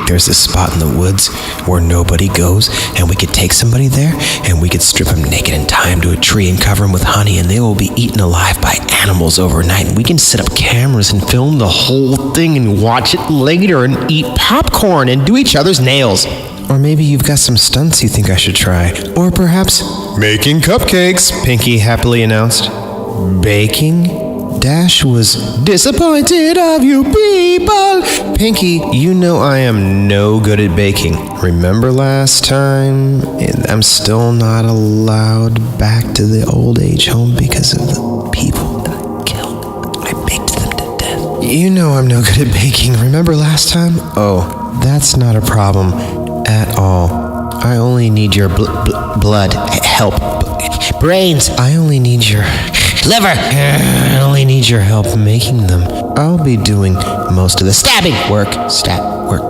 "There's this spot in the woods where nobody goes, and we could take somebody there, and we could strip him naked and tie him to a tree and cover him with honey, and they will be eaten alive by animals overnight, and we can set up cameras and film the whole thing and watch it later and eat popcorn and do each other's nails. Or maybe you've got some stunts you think I should try. Or perhaps making cupcakes," Pinkie happily announced. "Baking?" Dash was disappointed of you people. "Pinkie, you know I am no good at baking. Remember last time? I'm still not allowed back to the old age home because of the people that I killed. I baked them to death. You know I'm no good at baking. Remember last time? Oh, that's not a problem at all. I only need your blood, help, brains. I only need your Liver. I only need your help making them. I'll be doing most of the stabbing work.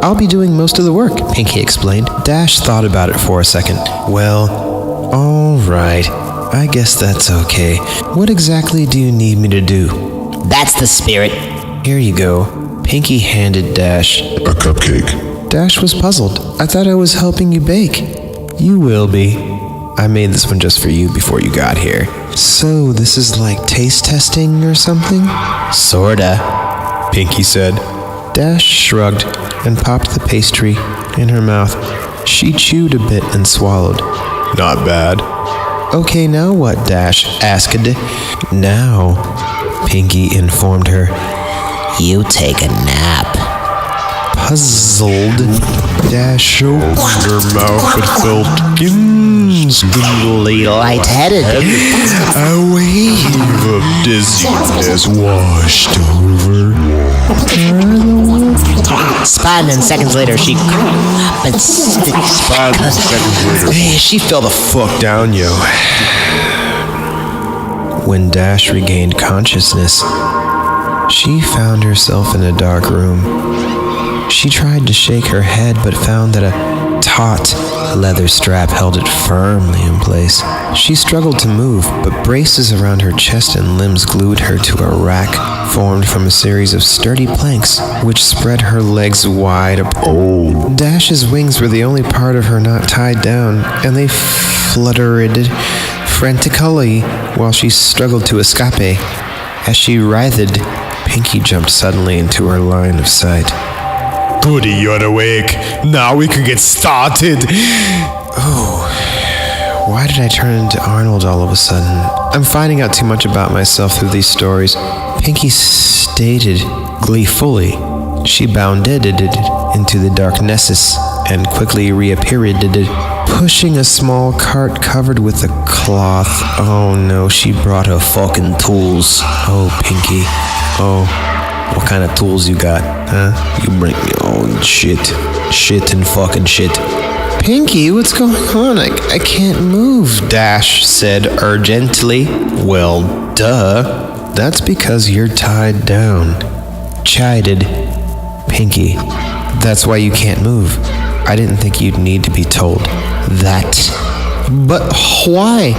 I'll be doing most of the work," Pinkie explained. Dash thought about it for a second. "Well, all right. I guess that's okay. What exactly do you need me to do?" That's the spirit. "Here you go." Pinkie handed Dash A cupcake. Dash was puzzled. "I thought I was helping you bake." "You will be. I made this one just for you before you got here." "So this is like taste testing or something?" "Sorta," Pinkie said. Dash shrugged and popped the pastry in her mouth. She chewed a bit and swallowed. "Not bad." "Okay, now what?" Dash asked. "Now," Pinkie informed her. You take a nap." Puzzled, Dash opened her mouth and felt instantly lightheaded. A wave of dizziness washed over her. Spun, seconds later, she Hey, she fell the fuck down, yo. When Dash regained consciousness, She found herself in a dark room. She tried to shake her head, but found that a taut leather strap held it firmly in place. She struggled to move, but braces around her chest and limbs glued her to a rack formed from a series of sturdy planks, which spread her legs wide apart. Dash's wings were the only part of her not tied down, and they fluttered frantically while she struggled to escape. As she writhed, Pinky jumped suddenly into her line of sight. Goody, you're awake. Now we can get started. Oh, why did I turn into Arnold all of a sudden? I'm finding out too much about myself through these stories. Pinky stated gleefully. She bounded into the darknesses and quickly reappeared, pushing a small cart covered with a cloth. Oh no, she brought her fucking tools. Oh, Pinky. Oh, what kind of tools you got, huh? You bring your own shit. Shit and fucking shit. Pinky, what's going on? I can't move, Dash said urgently. Well, duh. That's because you're tied down. Chided Pinky. That's why you can't move. I didn't think you'd need to be told that. But why?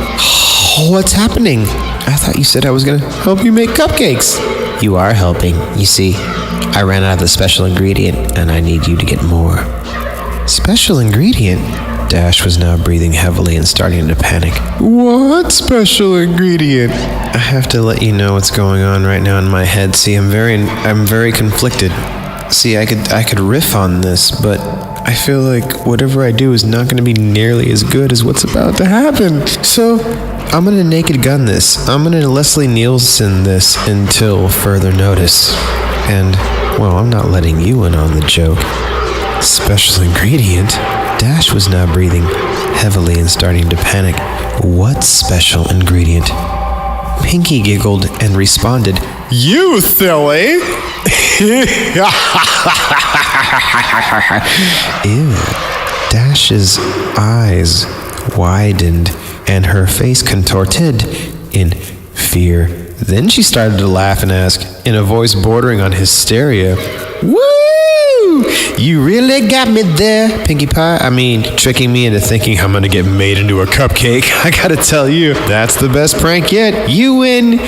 What's happening? I thought you said I was gonna help you make cupcakes. You are helping. You see, I ran out of the special ingredient, and I need you to get more. Special ingredient? Dash was now breathing heavily and starting to panic. What special ingredient? I have to let you know what's going on right now in my head. See, I'm very conflicted. See, I could riff on this, but I feel like whatever I do is not going to be nearly as good as what's about to happen. So, I'm going to Naked Gun this. I'm going to Leslie Nielsen this until further notice. And, well, I'm not letting you in on the joke. Special ingredient? Dash was now breathing heavily and starting to panic. What special ingredient? Pinky giggled and responded, You silly! Ew. Dash's eyes widened and her face contorted in fear. Then she started to laugh and ask, in a voice bordering on hysteria, Woo! You really got me there, Pinkie Pie. I mean, tricking me into thinking I'm gonna get made into a cupcake. I gotta tell you, that's the best prank yet. You win.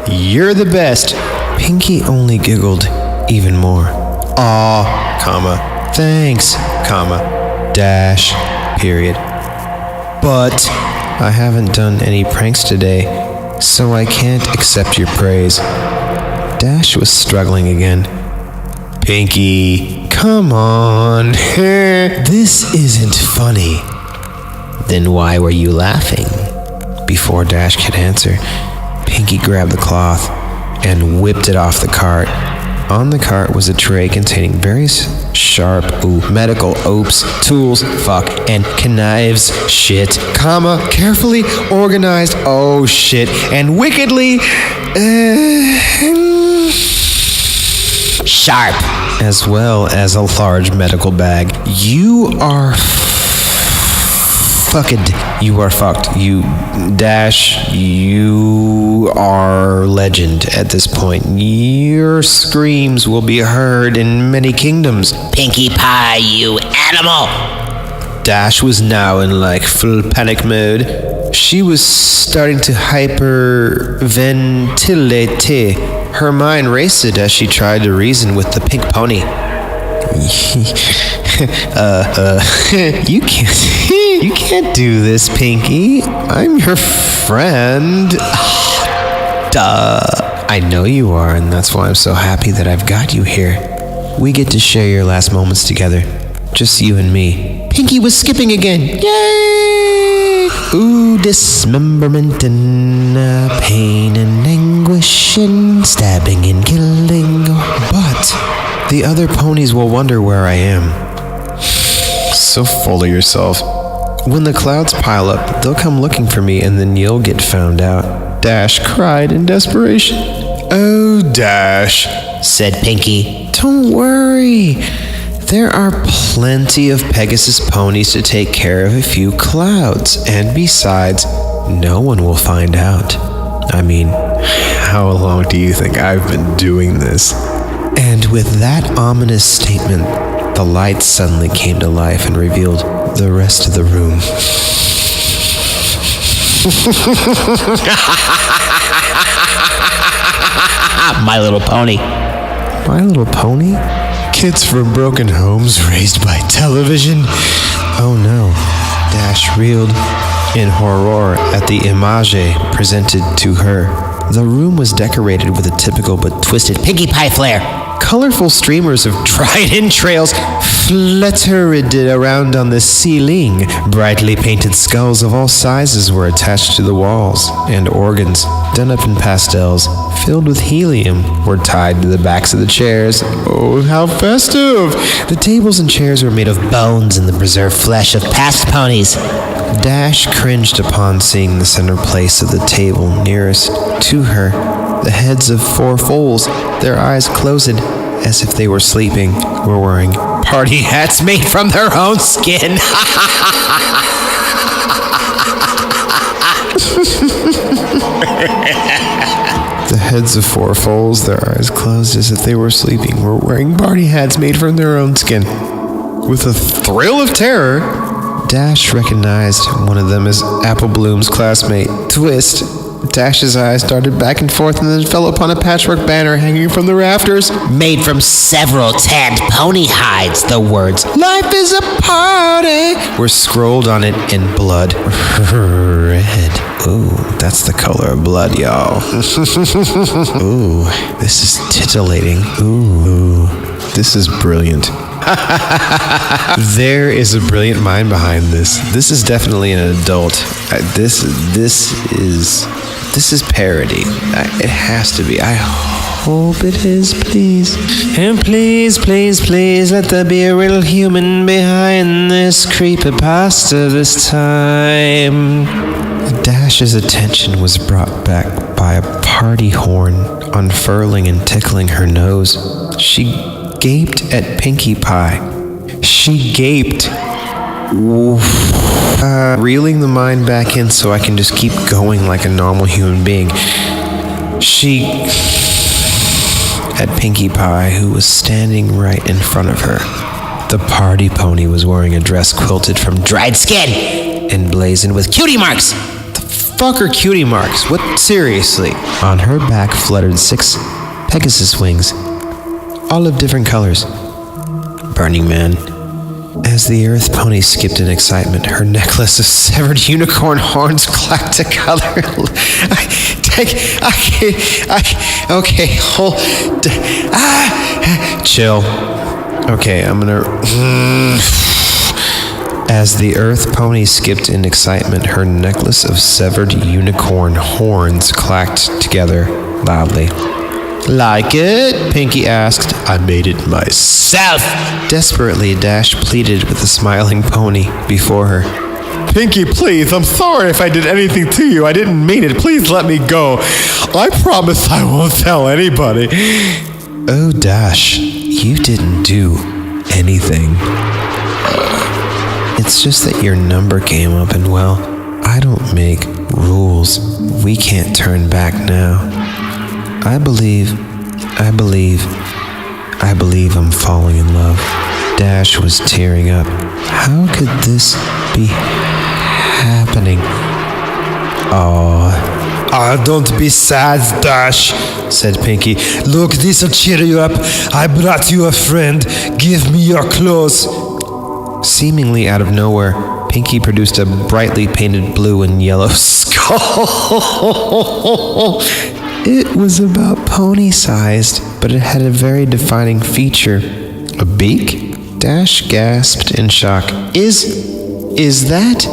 You're the best. Pinky only giggled even more. Aw, comma, thanks, comma, dash, period. But I haven't done any pranks today, so I can't accept your praise. Dash was struggling again. Pinky, come on. This isn't funny. Then why were you laughing? Before Dash could answer, Pinky grabbed the cloth and whipped it off the cart. On the cart was a tray containing various sharp, medical tools, and knives, shit, comma, carefully organized, shit, and wickedly, sharp. As well as a large medical bag. You are fucked. You are fucked. You, Dash, you are legend at this point. Your screams will be heard in many kingdoms. Pinkie Pie, you animal! Dash was now in full panic mode. She was starting to hyperventilate. Her mind raced as she tried to reason with the pink pony. You can't do this, Pinky. I'm your friend. Duh. I know you are, and that's why I'm so happy that I've got you here. We get to share your last moments together. Just you and me. Pinky was skipping again. Yay! Ooh, dismemberment and pain and anguish and stabbing and killing. But the other ponies will wonder where I am. So full of yourself. When the clouds pile up, they'll come looking for me and then you'll get found out. Dash cried in desperation. Oh, Dash, said Pinky. Don't worry. There are plenty of Pegasus ponies to take care of a few clouds, and besides, no one will find out. I mean, How long do you think I've been doing this? And with that ominous statement, the lights suddenly came to life and revealed the rest of the room. My Little Pony. My Little Pony? Kids from broken homes raised by television. Oh no. Dash reeled in horror at the image presented to her. The room was decorated with a typical but twisted Pinkie Pie flair. colorful streamers of dried entrails fluttered around on the ceiling. Brightly painted skulls of all sizes were attached to the walls, and organs, done up in pastels, filled with helium, were tied to the backs of the chairs. Oh, how festive! The tables and chairs were made of bones and the preserved flesh of past ponies. Dash cringed upon seeing the center place of the table nearest to her. The heads of 4 foals, their eyes closed as if they were sleeping, were wearing party hats made from their own skin. The heads of 4 foals, their eyes closed as if they were sleeping, were wearing party hats made from their own skin. With a thrill of terror, Dash recognized one of them as Apple Bloom's classmate, Twist. Dash's eyes darted back and forth and then fell upon a patchwork banner hanging from the rafters. Made from several tanned pony hides, the words, "Life is a party," were scrolled on it in blood red. Ooh, that's the color of blood, y'all. Ooh, this is titillating. Ooh, this is brilliant. There is a brilliant mind behind this. This is definitely an adult. This is parody. It has to be. I hope it is, please. And please, please, please, let there be a real human behind this creepypasta this time. Dash's attention was brought back by a party horn unfurling and tickling her nose. She gaped at Pinkie Pie. She gaped. Reeling the mind back in so I can just keep going like a normal human being. She... at Pinkie Pie, who was standing right in front of her. The party pony was wearing a dress quilted from dried skin and blazoned with cutie marks. The fuck are cutie marks? What? Seriously? On her back fluttered 6 Pegasus wings, all of different colors. Burning Man. As the Earth Pony skipped in excitement, her necklace of severed unicorn horns clacked together. Okay, hold. Chill. Okay, I'm gonna. As the Earth Pony skipped in excitement, her necklace of severed unicorn horns clacked together loudly. Like it? Pinkie asked. I made it myself. Desperately, Dash pleaded with the smiling pony before her. Pinkie, please, I'm sorry if I did anything to you. I didn't mean it. Please let me go. I promise I won't tell anybody. Oh, Dash, you didn't do anything. It's just that your number came up and, well, I don't make rules. We can't turn back now. I believe I'm falling in love. Dash was tearing up. How could this be happening? Oh, don't be sad, Dash, said Pinkie. Look, this'll cheer you up. I brought you a friend. Give me your clothes. Seemingly out of nowhere, Pinkie produced a brightly painted blue and yellow skull. It was about pony-sized, but it had a very defining feature. A beak? Dash gasped in shock. Is that?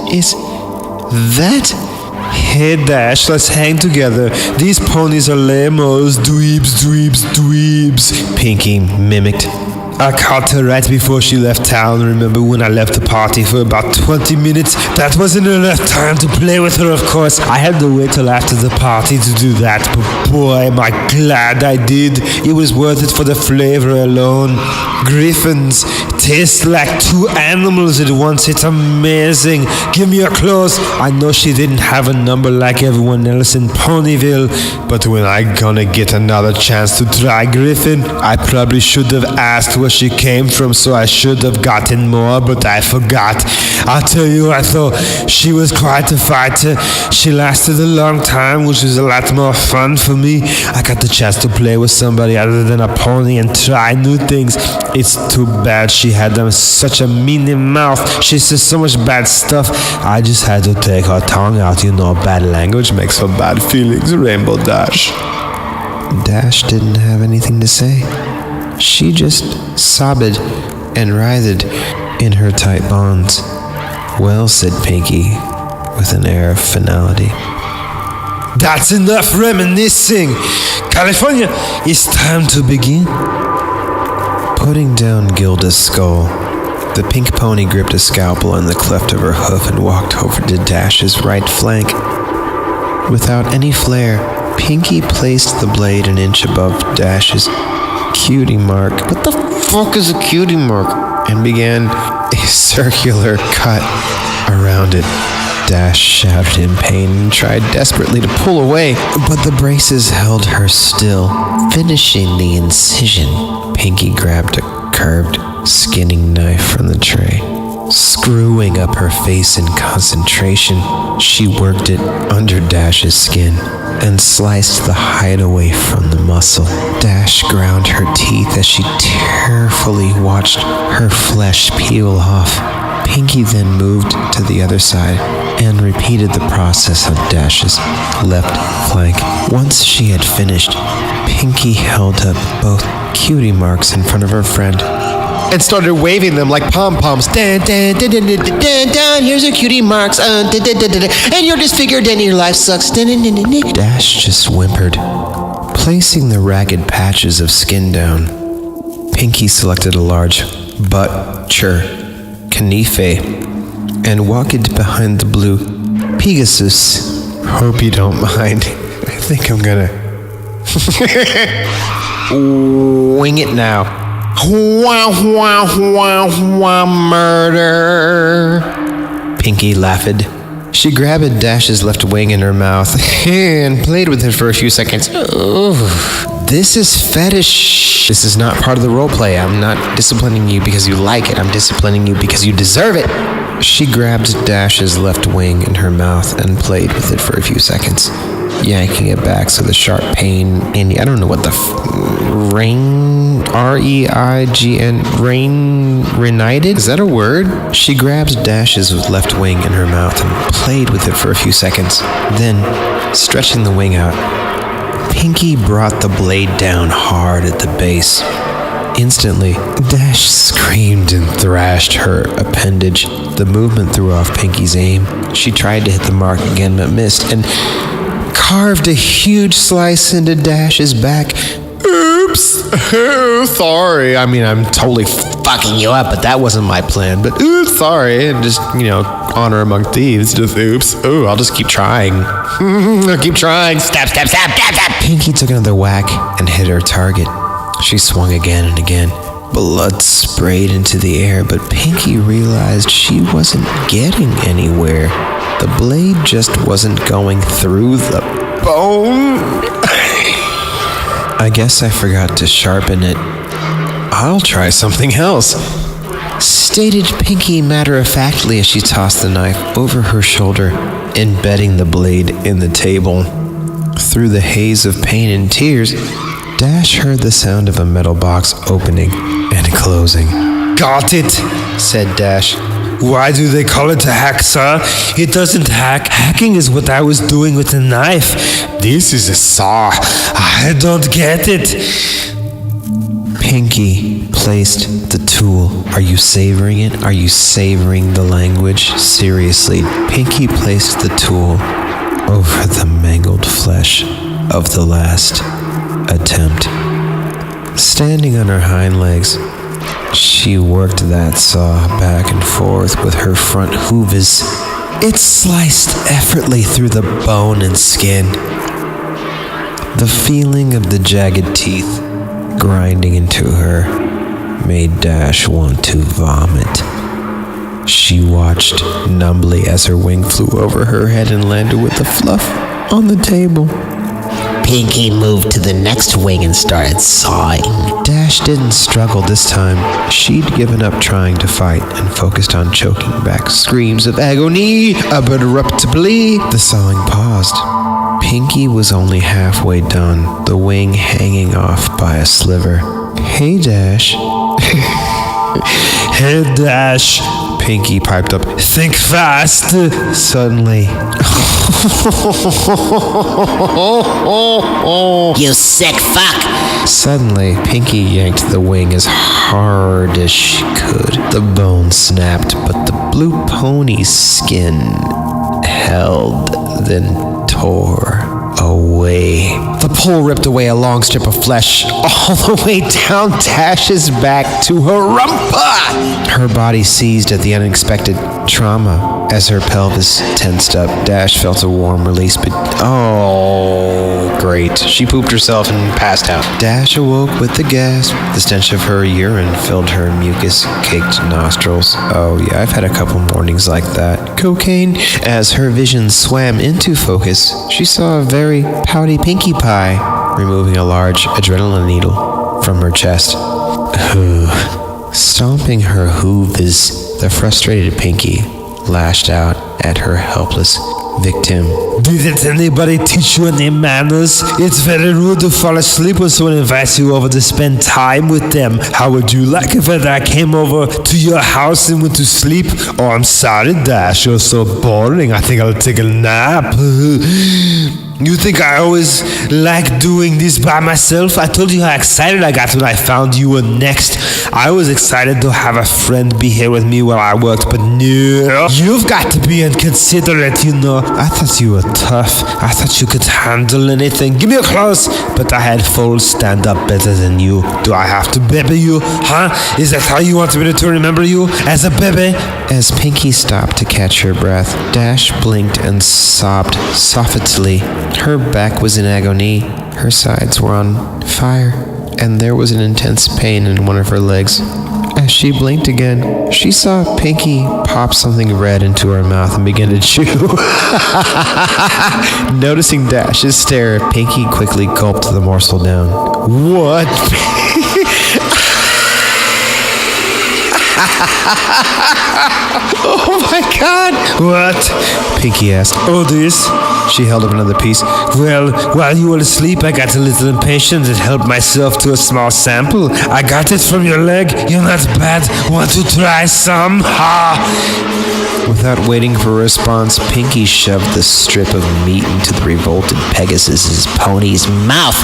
Hey, Dash, let's hang together. These ponies are lamos. Dweebs. Pinkie mimicked. I caught her right before she left town. Remember when I left the party for about 20 minutes? That wasn't enough time to play with her, of course. I had to wait till after the party to do that, but boy, am I glad I did. It was worth it for the flavor alone. Griffins taste like two animals at once. It's amazing. Give me your clothes. I know she didn't have a number like everyone else in Ponyville, but when I gonna get another chance to try Griffin? I probably should have asked where she came from, so I should have gotten more, but I forgot. I'll tell you, I thought she was quite a fighter. She lasted a long time, which was a lot more fun for me. I got the chance to play with somebody other than a pony and try new things. It's too bad she had such a mean mouth. She says so much bad stuff. I just had to take her tongue out. You know, bad language makes for bad feelings. Rainbow Dash. Dash didn't have anything to say. She just sobbed and writhed in her tight bonds. Well, said Pinky, with an air of finality. That's enough reminiscing. California, it's time to begin. Putting down Gilda's skull, the pink pony gripped a scalpel in the cleft of her hoof and walked over to Dash's right flank. Without any flair, Pinky placed the blade an inch above Dash's cutie mark. What the fuck is a cutie mark? And began a circular cut around it. Dash shouted in pain and tried desperately to pull away, but the braces held her still. Finishing the incision, Pinky grabbed a curved, skinning knife from the tray. Screwing up her face in concentration, she worked it under Dash's skin and sliced the hide away from the muscle. Dash ground her teeth as she tearfully watched her flesh peel off. Pinky then moved to the other side and repeated the process on Dash's left flank. Once she had finished, Pinky held up both cutie marks in front of her friend and started waving them like pom-poms. Dun, dun, dun, dun, dun, dun, dun, dun. Here's your cutie marks. Dun, dun, dun, dun, dun. And you're disfigured and your life sucks. Dun, dun, dun, dun, dun. Dash just whimpered. Placing the ragged patches of skin down, Pinky selected a large butcher canife and walked behind the blue Pegasus. Hope you don't mind. I think I'm gonna wing it now. Wah, wah, wah, wah, murder. Pinky laughed. She grabbed Dash's left wing in her mouth and played with it for a few seconds. Ooh, this is fetish. This is not part of the roleplay. I'm not disciplining you because you like it. I'm disciplining you because you deserve it. She grabbed Dash's left wing in her mouth and played with it for a few seconds, yanking it back so the sharp pain, and I don't know what the R-E-I-G-N, reignited? Is that a word? She grabbed Dash's left wing in her mouth and played with it for a few seconds. Then, stretching the wing out, Pinky brought the blade down hard at the base. Instantly, Dash screamed and thrashed her appendage. The movement threw off Pinky's aim. She tried to hit the mark again but missed and carved a huge slice into Dash's back. Oops. Sorry. I mean, I'm totally fucking you up, but that wasn't my plan. But oops, sorry. And just, honor among thieves. Just oops. Oh, I'll just keep trying. I'll keep trying. Stab, stab, stab, stab, stab. Pinky took another whack and hit her target. She swung again and again. Blood sprayed into the air, but Pinky realized she wasn't getting anywhere. The blade just wasn't going through the bone. I guess I forgot to sharpen it. I'll try something else, stated Pinky matter-of-factly as she tossed the knife over her shoulder, embedding the blade in the table. Through the haze of pain and tears, Dash heard the sound of a metal box opening and closing. Got it, said Dash. Why do they call it a hack, sir? It doesn't hack. Hacking is what I was doing with a knife. This is a saw. I don't get it. Pinky placed the tool. Are you savoring it? Are you savoring the language? Seriously, Pinky placed the tool over the mangled flesh of the last attempt. Standing on her hind legs, She worked that saw back and forth with her front hooves. It sliced effortlessly through the bone and skin. The feeling of the jagged teeth grinding into her made Dash want to vomit. She watched numbly as her wing flew over her head and landed with the fluff on the table. Pinky moved to the next wing and started sawing. Dash didn't struggle this time. She'd given up trying to fight and focused on choking back screams of agony. Abruptly, the sawing paused. Pinky was only halfway done, the wing hanging off by a sliver. Hey, Dash. Hey, Dash. Pinky piped up. Think fast. Suddenly. You sick fuck! Suddenly, Pinky yanked the wing as hard as she could. The bone snapped, but the blue pony's skin held, then tore away. The pull ripped away a long strip of flesh all the way down Dash's back to her rumpa. Her body seized at the unexpected trauma. As her pelvis tensed up, Dash felt a warm release, but oh, great. She pooped herself and passed out. Dash awoke with a gasp. The stench of her urine filled her mucus-caked nostrils. Oh yeah, I've had a couple mornings like that. Cocaine. As her vision swam into focus, she saw a very pouty Pinkie Pie removing a large adrenaline needle from her chest. Stomping her hooves, the frustrated Pinky lashed out at her helpless victim. Didn't anybody teach you any manners? It's very rude to fall asleep when someone invites you over to spend time with them. How would you like if I came over to your house and went to sleep? Oh, I'm sorry, Dash. You're so boring. I think I'll take a nap. You think I always like doing this by myself? I told you how excited I got when I found you were next. I was excited to have a friend be here with me while I worked, but no. You've got to be inconsiderate, you know. I thought you were tough. I thought you could handle anything. Give me your clothes. But I had full stand-up better than you. Do I have to baby you? Huh? Is that how you want me to remember you? As a baby? As Pinky stopped to catch her breath, Dash blinked and sobbed softly. Her back was in agony, her sides were on fire, and there was an intense pain in one of her legs. As she blinked again, she saw Pinky pop something red into her mouth and begin to chew. Noticing Dash's stare, Pinky quickly gulped the morsel down. What? Oh my God! What? Pinky asked. Oh, this? She held up another piece. Well, while you were asleep, I got a little impatient and helped myself to a small sample. I got it from your leg. You're not bad. Want to try some? Ha! Without waiting for a response, Pinky shoved the strip of meat into the revolted Pegasus's pony's mouth.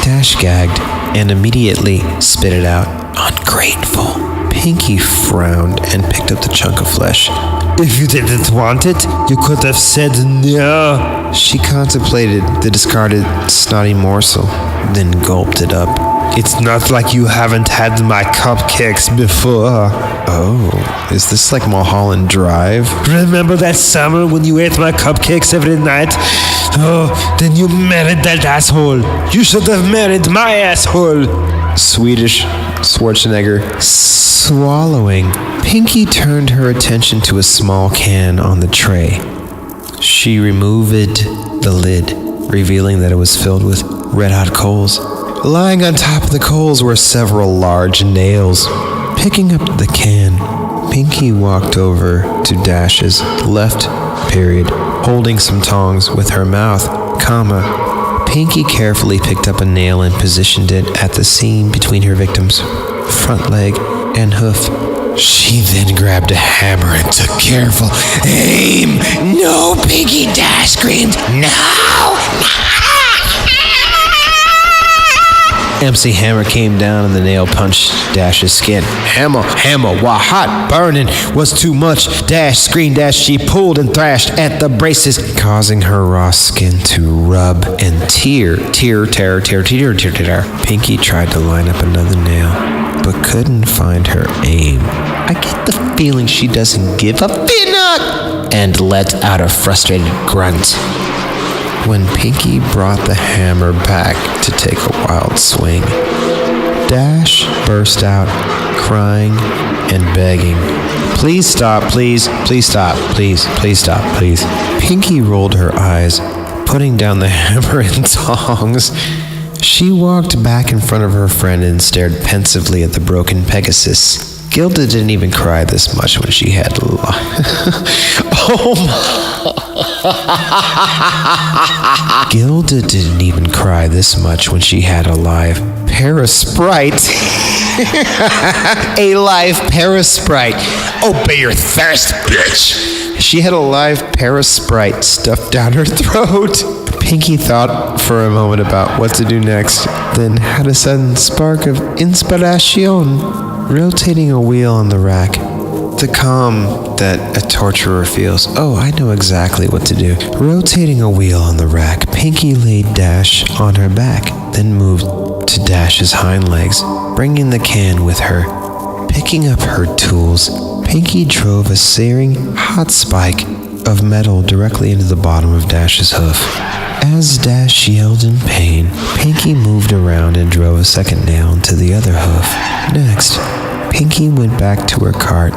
Dash gagged and immediately spit it out. Ungrateful. Pinky frowned and picked up the chunk of flesh. If you didn't want it, you could have said no. She contemplated the discarded snotty morsel, then gulped it up. It's not like you haven't had my cupcakes before. Oh, is this like Mulholland Drive? Remember that summer when you ate my cupcakes every night? Oh, then you married that asshole. You should have married my asshole. Swedish Schwarzenegger swallowing. Pinky turned her attention to a small can on the tray. She removed the lid, revealing that it was filled with red-hot coals. Lying on top of the coals were several large nails. Picking up the can, Pinky walked over to Dash's left period, holding some tongs with her mouth, Pinky carefully picked up a nail and positioned it at the seam between her victims' front leg and hoof. She then grabbed a hammer and took careful aim. No, Pinky, Dash screamed. No! MC Hammer came down and the nail punched Dash's skin. Hammer, while hot burning was too much. Dash screamed as she pulled and thrashed at the braces, causing her raw skin to rub and tear. Pinky tried to line up another nail, but couldn't find her aim. I get the feeling she doesn't give a finnock, and let out a frustrated grunt. When Pinky brought the hammer back to take a wild swing, Dash burst out, crying and begging. Please stop, please stop, please stop, please. Pinky rolled her eyes, putting down the hammer and tongs. She walked back in front of her friend and stared pensively at the broken Pegasus. Gilda didn't even cry this much when she had Gilda didn't even cry this much when she had a live Parasprite. A live Parasprite. Obey your thirst, bitch. She had a live Parasprite stuffed down her throat. Pinky thought for a moment about what to do next, then had a sudden spark of inspiration. Rotating a wheel on the rack, the calm that a torturer feels. Oh, I know exactly what to do. Rotating a wheel on the rack, Pinky laid Dash on her back, then moved to Dash's hind legs, bringing the can with her. Picking up her tools, Pinky drove a searing, hot spike of metal directly into the bottom of Dash's hoof. As Dash yelled in pain, Pinky moved around and drove a second nail into the other hoof. Next, Pinky went back to her cart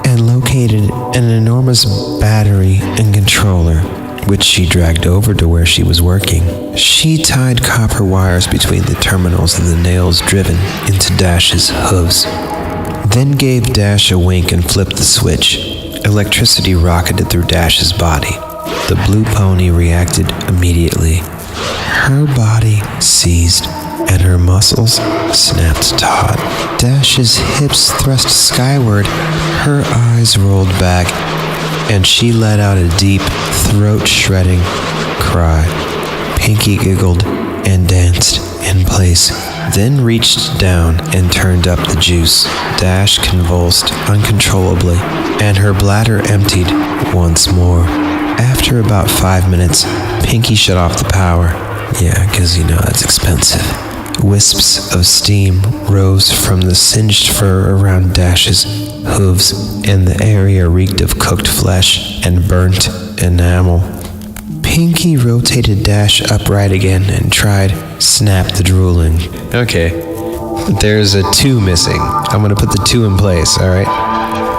and located an enormous battery and controller, which she dragged over to where she was working. She tied copper wires between the terminals and the nails driven into Dash's hooves, then gave Dash a wink and flipped the switch. Electricity rocketed through Dash's body. The blue pony reacted immediately. Her body seized and her muscles snapped taut. Dash's hips thrust skyward, her eyes rolled back, and she let out a deep, throat-shredding cry. Pinky giggled and danced in place, then reached down and turned up the juice. Dash convulsed uncontrollably, and her bladder emptied once more. After about 5 minutes, Pinky shut off the power. Yeah, 'cause that's expensive. Wisps of steam rose from the singed fur around Dash's hooves, and the area reeked of cooked flesh and burnt enamel. Pinky rotated Dash upright again and tried snap the drooling. Okay, there's a 2 missing. I'm gonna put the 2 in place, alright?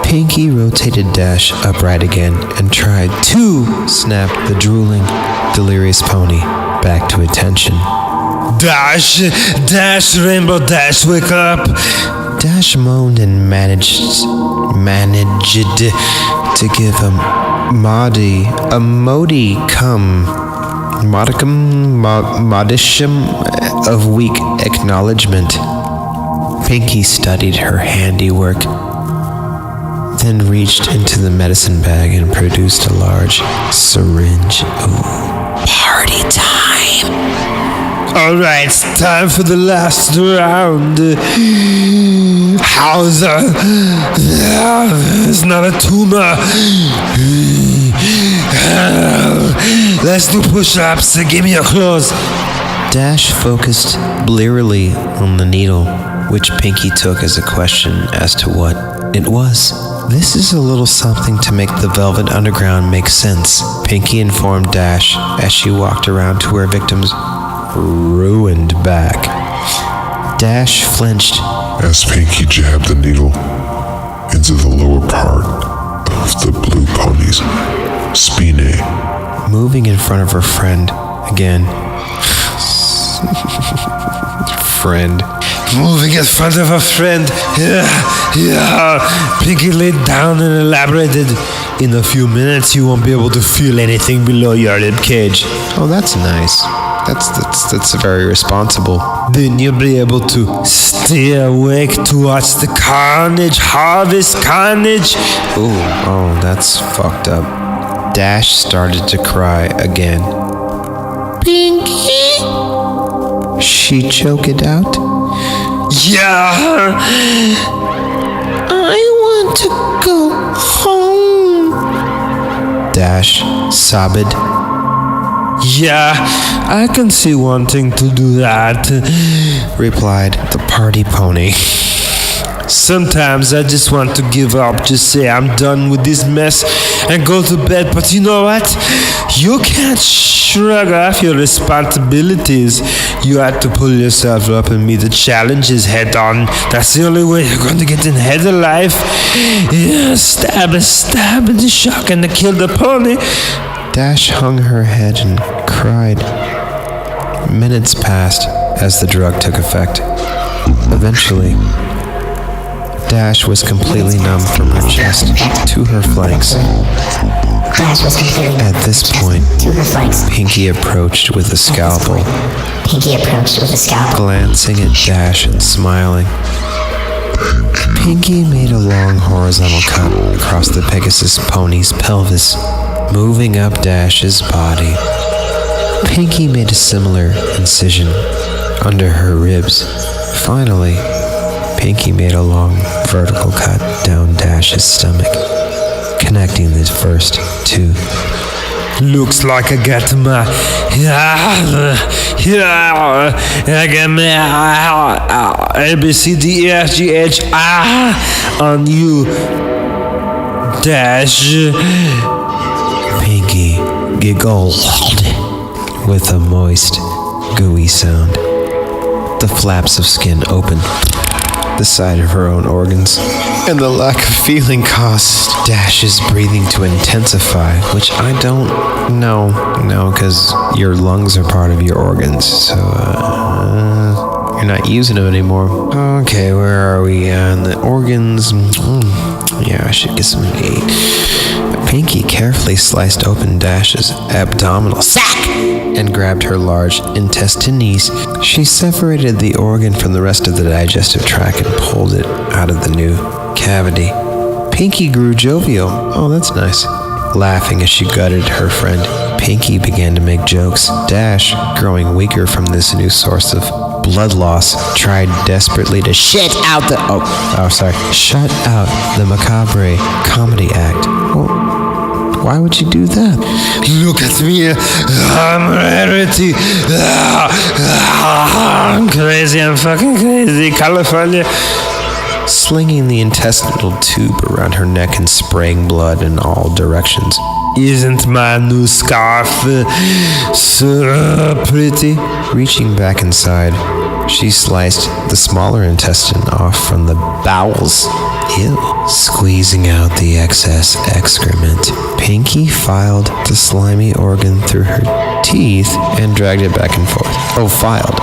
Pinky rotated Dash upright again and tried to snap the drooling, delirious pony back to attention. Dash, Rainbow Dash, wake up! Dash moaned and managed to give a modicum of weak acknowledgement. Pinky studied her handiwork, then reached into the medicine bag and produced a large syringe. Ooh, party time! Alright, it's time for the last round. How's it's not a tumor. Let's do push-ups. Give me your clothes. Dash focused blearily on the needle, which Pinky took as a question as to what it was. This is a little something to make the Velvet Underground make sense, Pinky informed Dash as she walked around to her victim's ruined back. Dash flinched as Pinky jabbed the needle into the lower part of the blue pony's spine. Moving in front of her friend again. Friend. Moving in front of a friend. Yeah. Pinky laid down and elaborated. In a few minutes, you won't be able to feel anything below your rib cage. Oh, that's nice. That's very responsible. Then you'll be able to stay awake to watch the carnage, harvest carnage. Oh, that's fucked up. Dash started to cry again. Pinky? She choked it out. Yeah. I want to go home. Dash sobbed. Yeah, I can see wanting to do that, replied the party pony. Sometimes I just want to give up, just say I'm done with this mess and go to bed. But you know what? You can't shrug off your responsibilities. You have to pull yourself up and meet the challenges head on. That's the only way you're going to get ahead of life. Yeah, stab in the shock and kill the pony. Dash hung her head and cried. Minutes passed as the drug took effect. Eventually, Dash was completely numb from her chest to her flanks. At this point, Pinky approached with a scalpel, glancing at Dash and smiling. Pinky made a long horizontal cut across the Pegasus pony's pelvis, moving up Dash's body. Pinky made a similar incision under her ribs. Finally, Pinky made a long vertical cut down Dash's stomach, connecting the first two. Looks like I got my I got my A B C D E F G H on you, Dash. Pinky giggled with a moist, gooey sound. The flaps of skin opened the side of her own organs, and the lack of feeling caused Dash's breathing to intensify, which I don't know, because your lungs are part of your organs, so you're not using them anymore. Okay, where are we? The organs. Yeah, I should get some to eat. Pinky carefully sliced open Dash's abdominal sac and grabbed her large intestines. She separated the organ from the rest of the digestive tract and pulled it out of the new cavity. Pinky grew jovial. Oh, that's nice. Laughing as she gutted her friend, Pinky began to make jokes. Dash, growing weaker from this new source of blood loss, tried desperately to shut out the macabre comedy act. Well, why would you do that? Look at me, I'm rarity. I'm crazy, I'm fucking crazy, California. Slinging the intestinal tube around her neck and spraying blood in all directions. Isn't my new scarf so pretty? Reaching back inside, she sliced the smaller intestine off from the bowels. Ew. Squeezing out the excess excrement, Pinky filed the slimy organ through her teeth and dragged it back and forth. Oh, filed.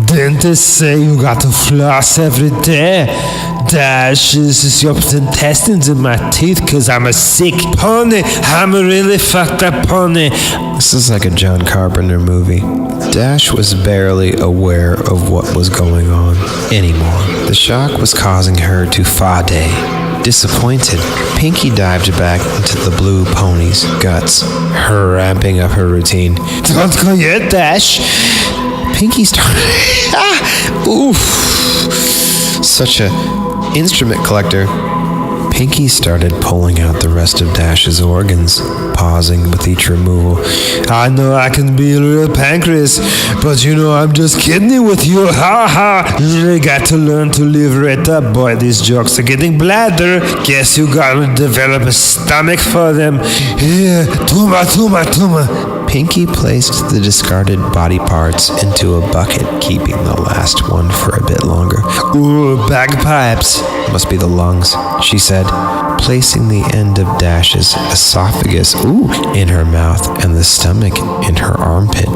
Dentists say you got to floss every day. Dash, this is your intestines in my teeth because I'm a sick pony. I'm a really fucked up pony. This is like a John Carpenter movie. Dash was barely aware of what was going on anymore. The shock was causing her to fade. Disappointed, Pinky dived back into the blue pony's guts, ramping up her routine. Don't go yet, Dash. Pinky started... Oof. Such a instrument collector. Pinky started pulling out the rest of Dash's organs, pausing with each removal. I know I can be a real pancreas, but you know I'm just kidding with you. Ha ha. You really got to learn to live right up, boy. These jokes are getting bladder. Guess you gotta develop a stomach for them. Yeah, tuma. Pinky placed the discarded body parts into a bucket, keeping the last one for a bit longer. Ooh, bagpipes. Must be the lungs, she said, placing the end of Dash's esophagus in her mouth and the stomach in her armpit.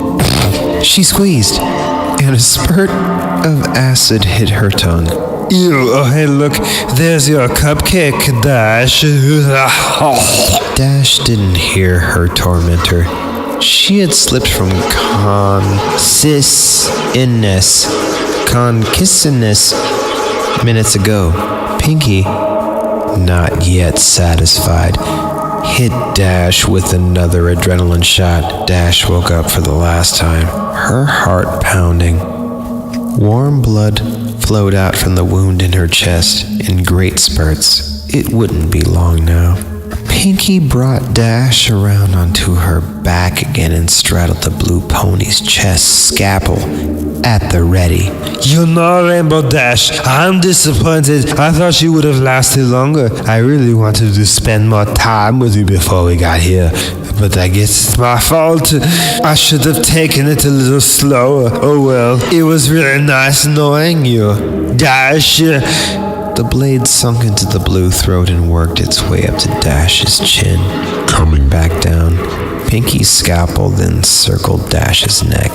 She squeezed, and a spurt of acid hit her tongue. Ew, oh hey look, there's your cupcake, Dash. Dash didn't hear her tormentor. She had slipped from concupiscence minutes ago. Pinky, not yet satisfied, hit Dash with another adrenaline shot. Dash woke up for the last time, her heart pounding. Warm blood flowed out from the wound in her chest in great spurts. It wouldn't be long now. Pinky brought Dash around onto her back again and straddled the blue pony's chest, scalpel at the ready. You know, Rainbow Dash, I'm disappointed. I thought you would have lasted longer. I really wanted to spend more time with you before we got here. But I guess it's my fault. I should have taken it a little slower. Oh well, it was really nice knowing you. Dash. The blade sunk into the blue throat and worked its way up to Dash's chin. Coming Back down, Pinky's scalpel then circled Dash's neck.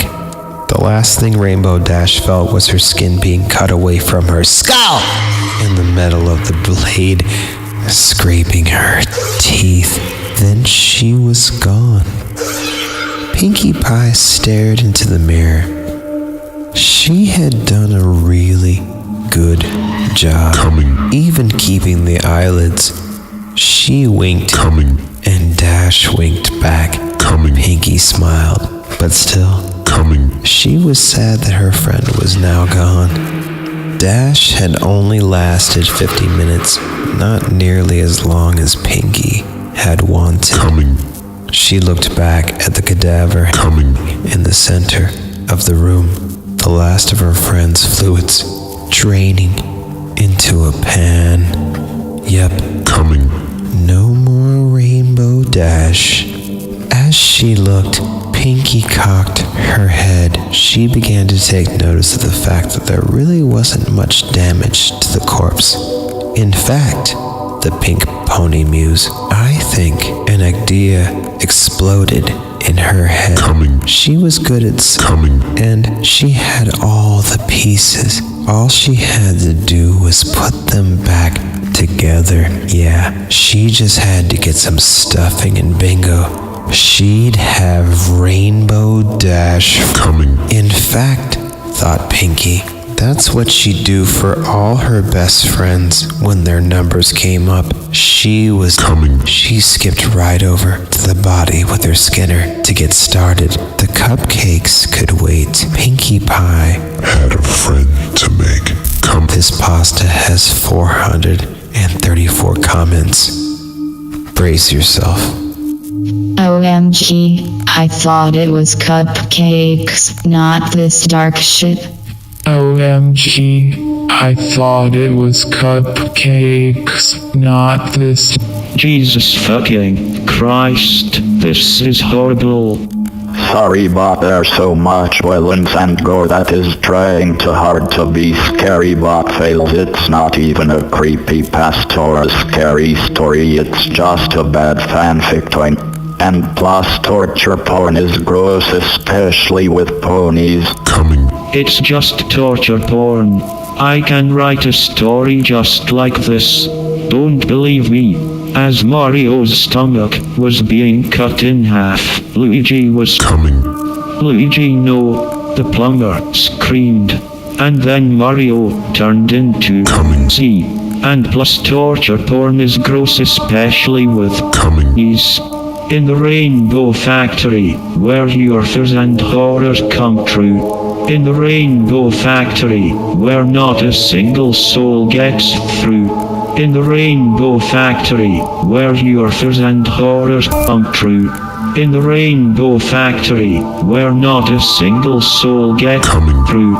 The last thing Rainbow Dash felt was her skin being cut away from her skull, and the metal of the blade scraping her teeth. Then she was gone. Pinkie Pie stared into the mirror. She had done a really good job. Coming. Even keeping the eyelids. She winked. Coming. And Dash winked back. Coming. Pinky smiled, but still, Coming. she was sad that her friend was now gone. Dash had only lasted 50 minutes, not nearly as long as Pinky had wanted. Coming. She looked back at the cadaver Coming. in the center of the room, the last of her friend's fluids draining into a pan. Yep, Coming. no more Rainbow Dash. As she looked, Pinky cocked her head. She began to take notice of the fact that there really wasn't much damage to the corpse. In fact, the pink pony mused, I think an idea exploded in her head. Coming. She was good at Coming. and she had all the pieces. All she had to do was put them back together. Yeah, she just had to get some stuffing and bingo. She'd have Rainbow Dash. Coming. In fact, thought Pinky, that's what she'd do for all her best friends when their numbers came up. She was Coming. She skipped right over to the body with her Skinner to get started. The cupcakes could wait. Pinkie Pie. Had a friend to make. Come. This pasta has 434 comments. Brace yourself. OMG, I thought it was cupcakes, not this dark shit. OMG, I thought it was cupcakes, not this. Jesus fucking Christ, this is horrible. Sorry, but there's so much violence and gore that is trying too hard to be scary but fails. It's not even a creepypasta or a scary story, it's just a bad fanfic toy. And plus torture porn is gross, especially with ponies. Coming. It's just torture porn. I can write a story just like this. Don't believe me. As Mario's stomach was being cut in half, Luigi was Coming. Luigi, no, the plumber screamed. And then Mario turned into Coming. Z. And plus torture porn is gross, especially with Coming. ponies. In the Rainbow Factory, where your fears and horrors come true. In the Rainbow Factory, where not a single soul gets through. In the Rainbow Factory, where your fears and horrors come true. In the Rainbow Factory, where not a single soul gets Coming. through.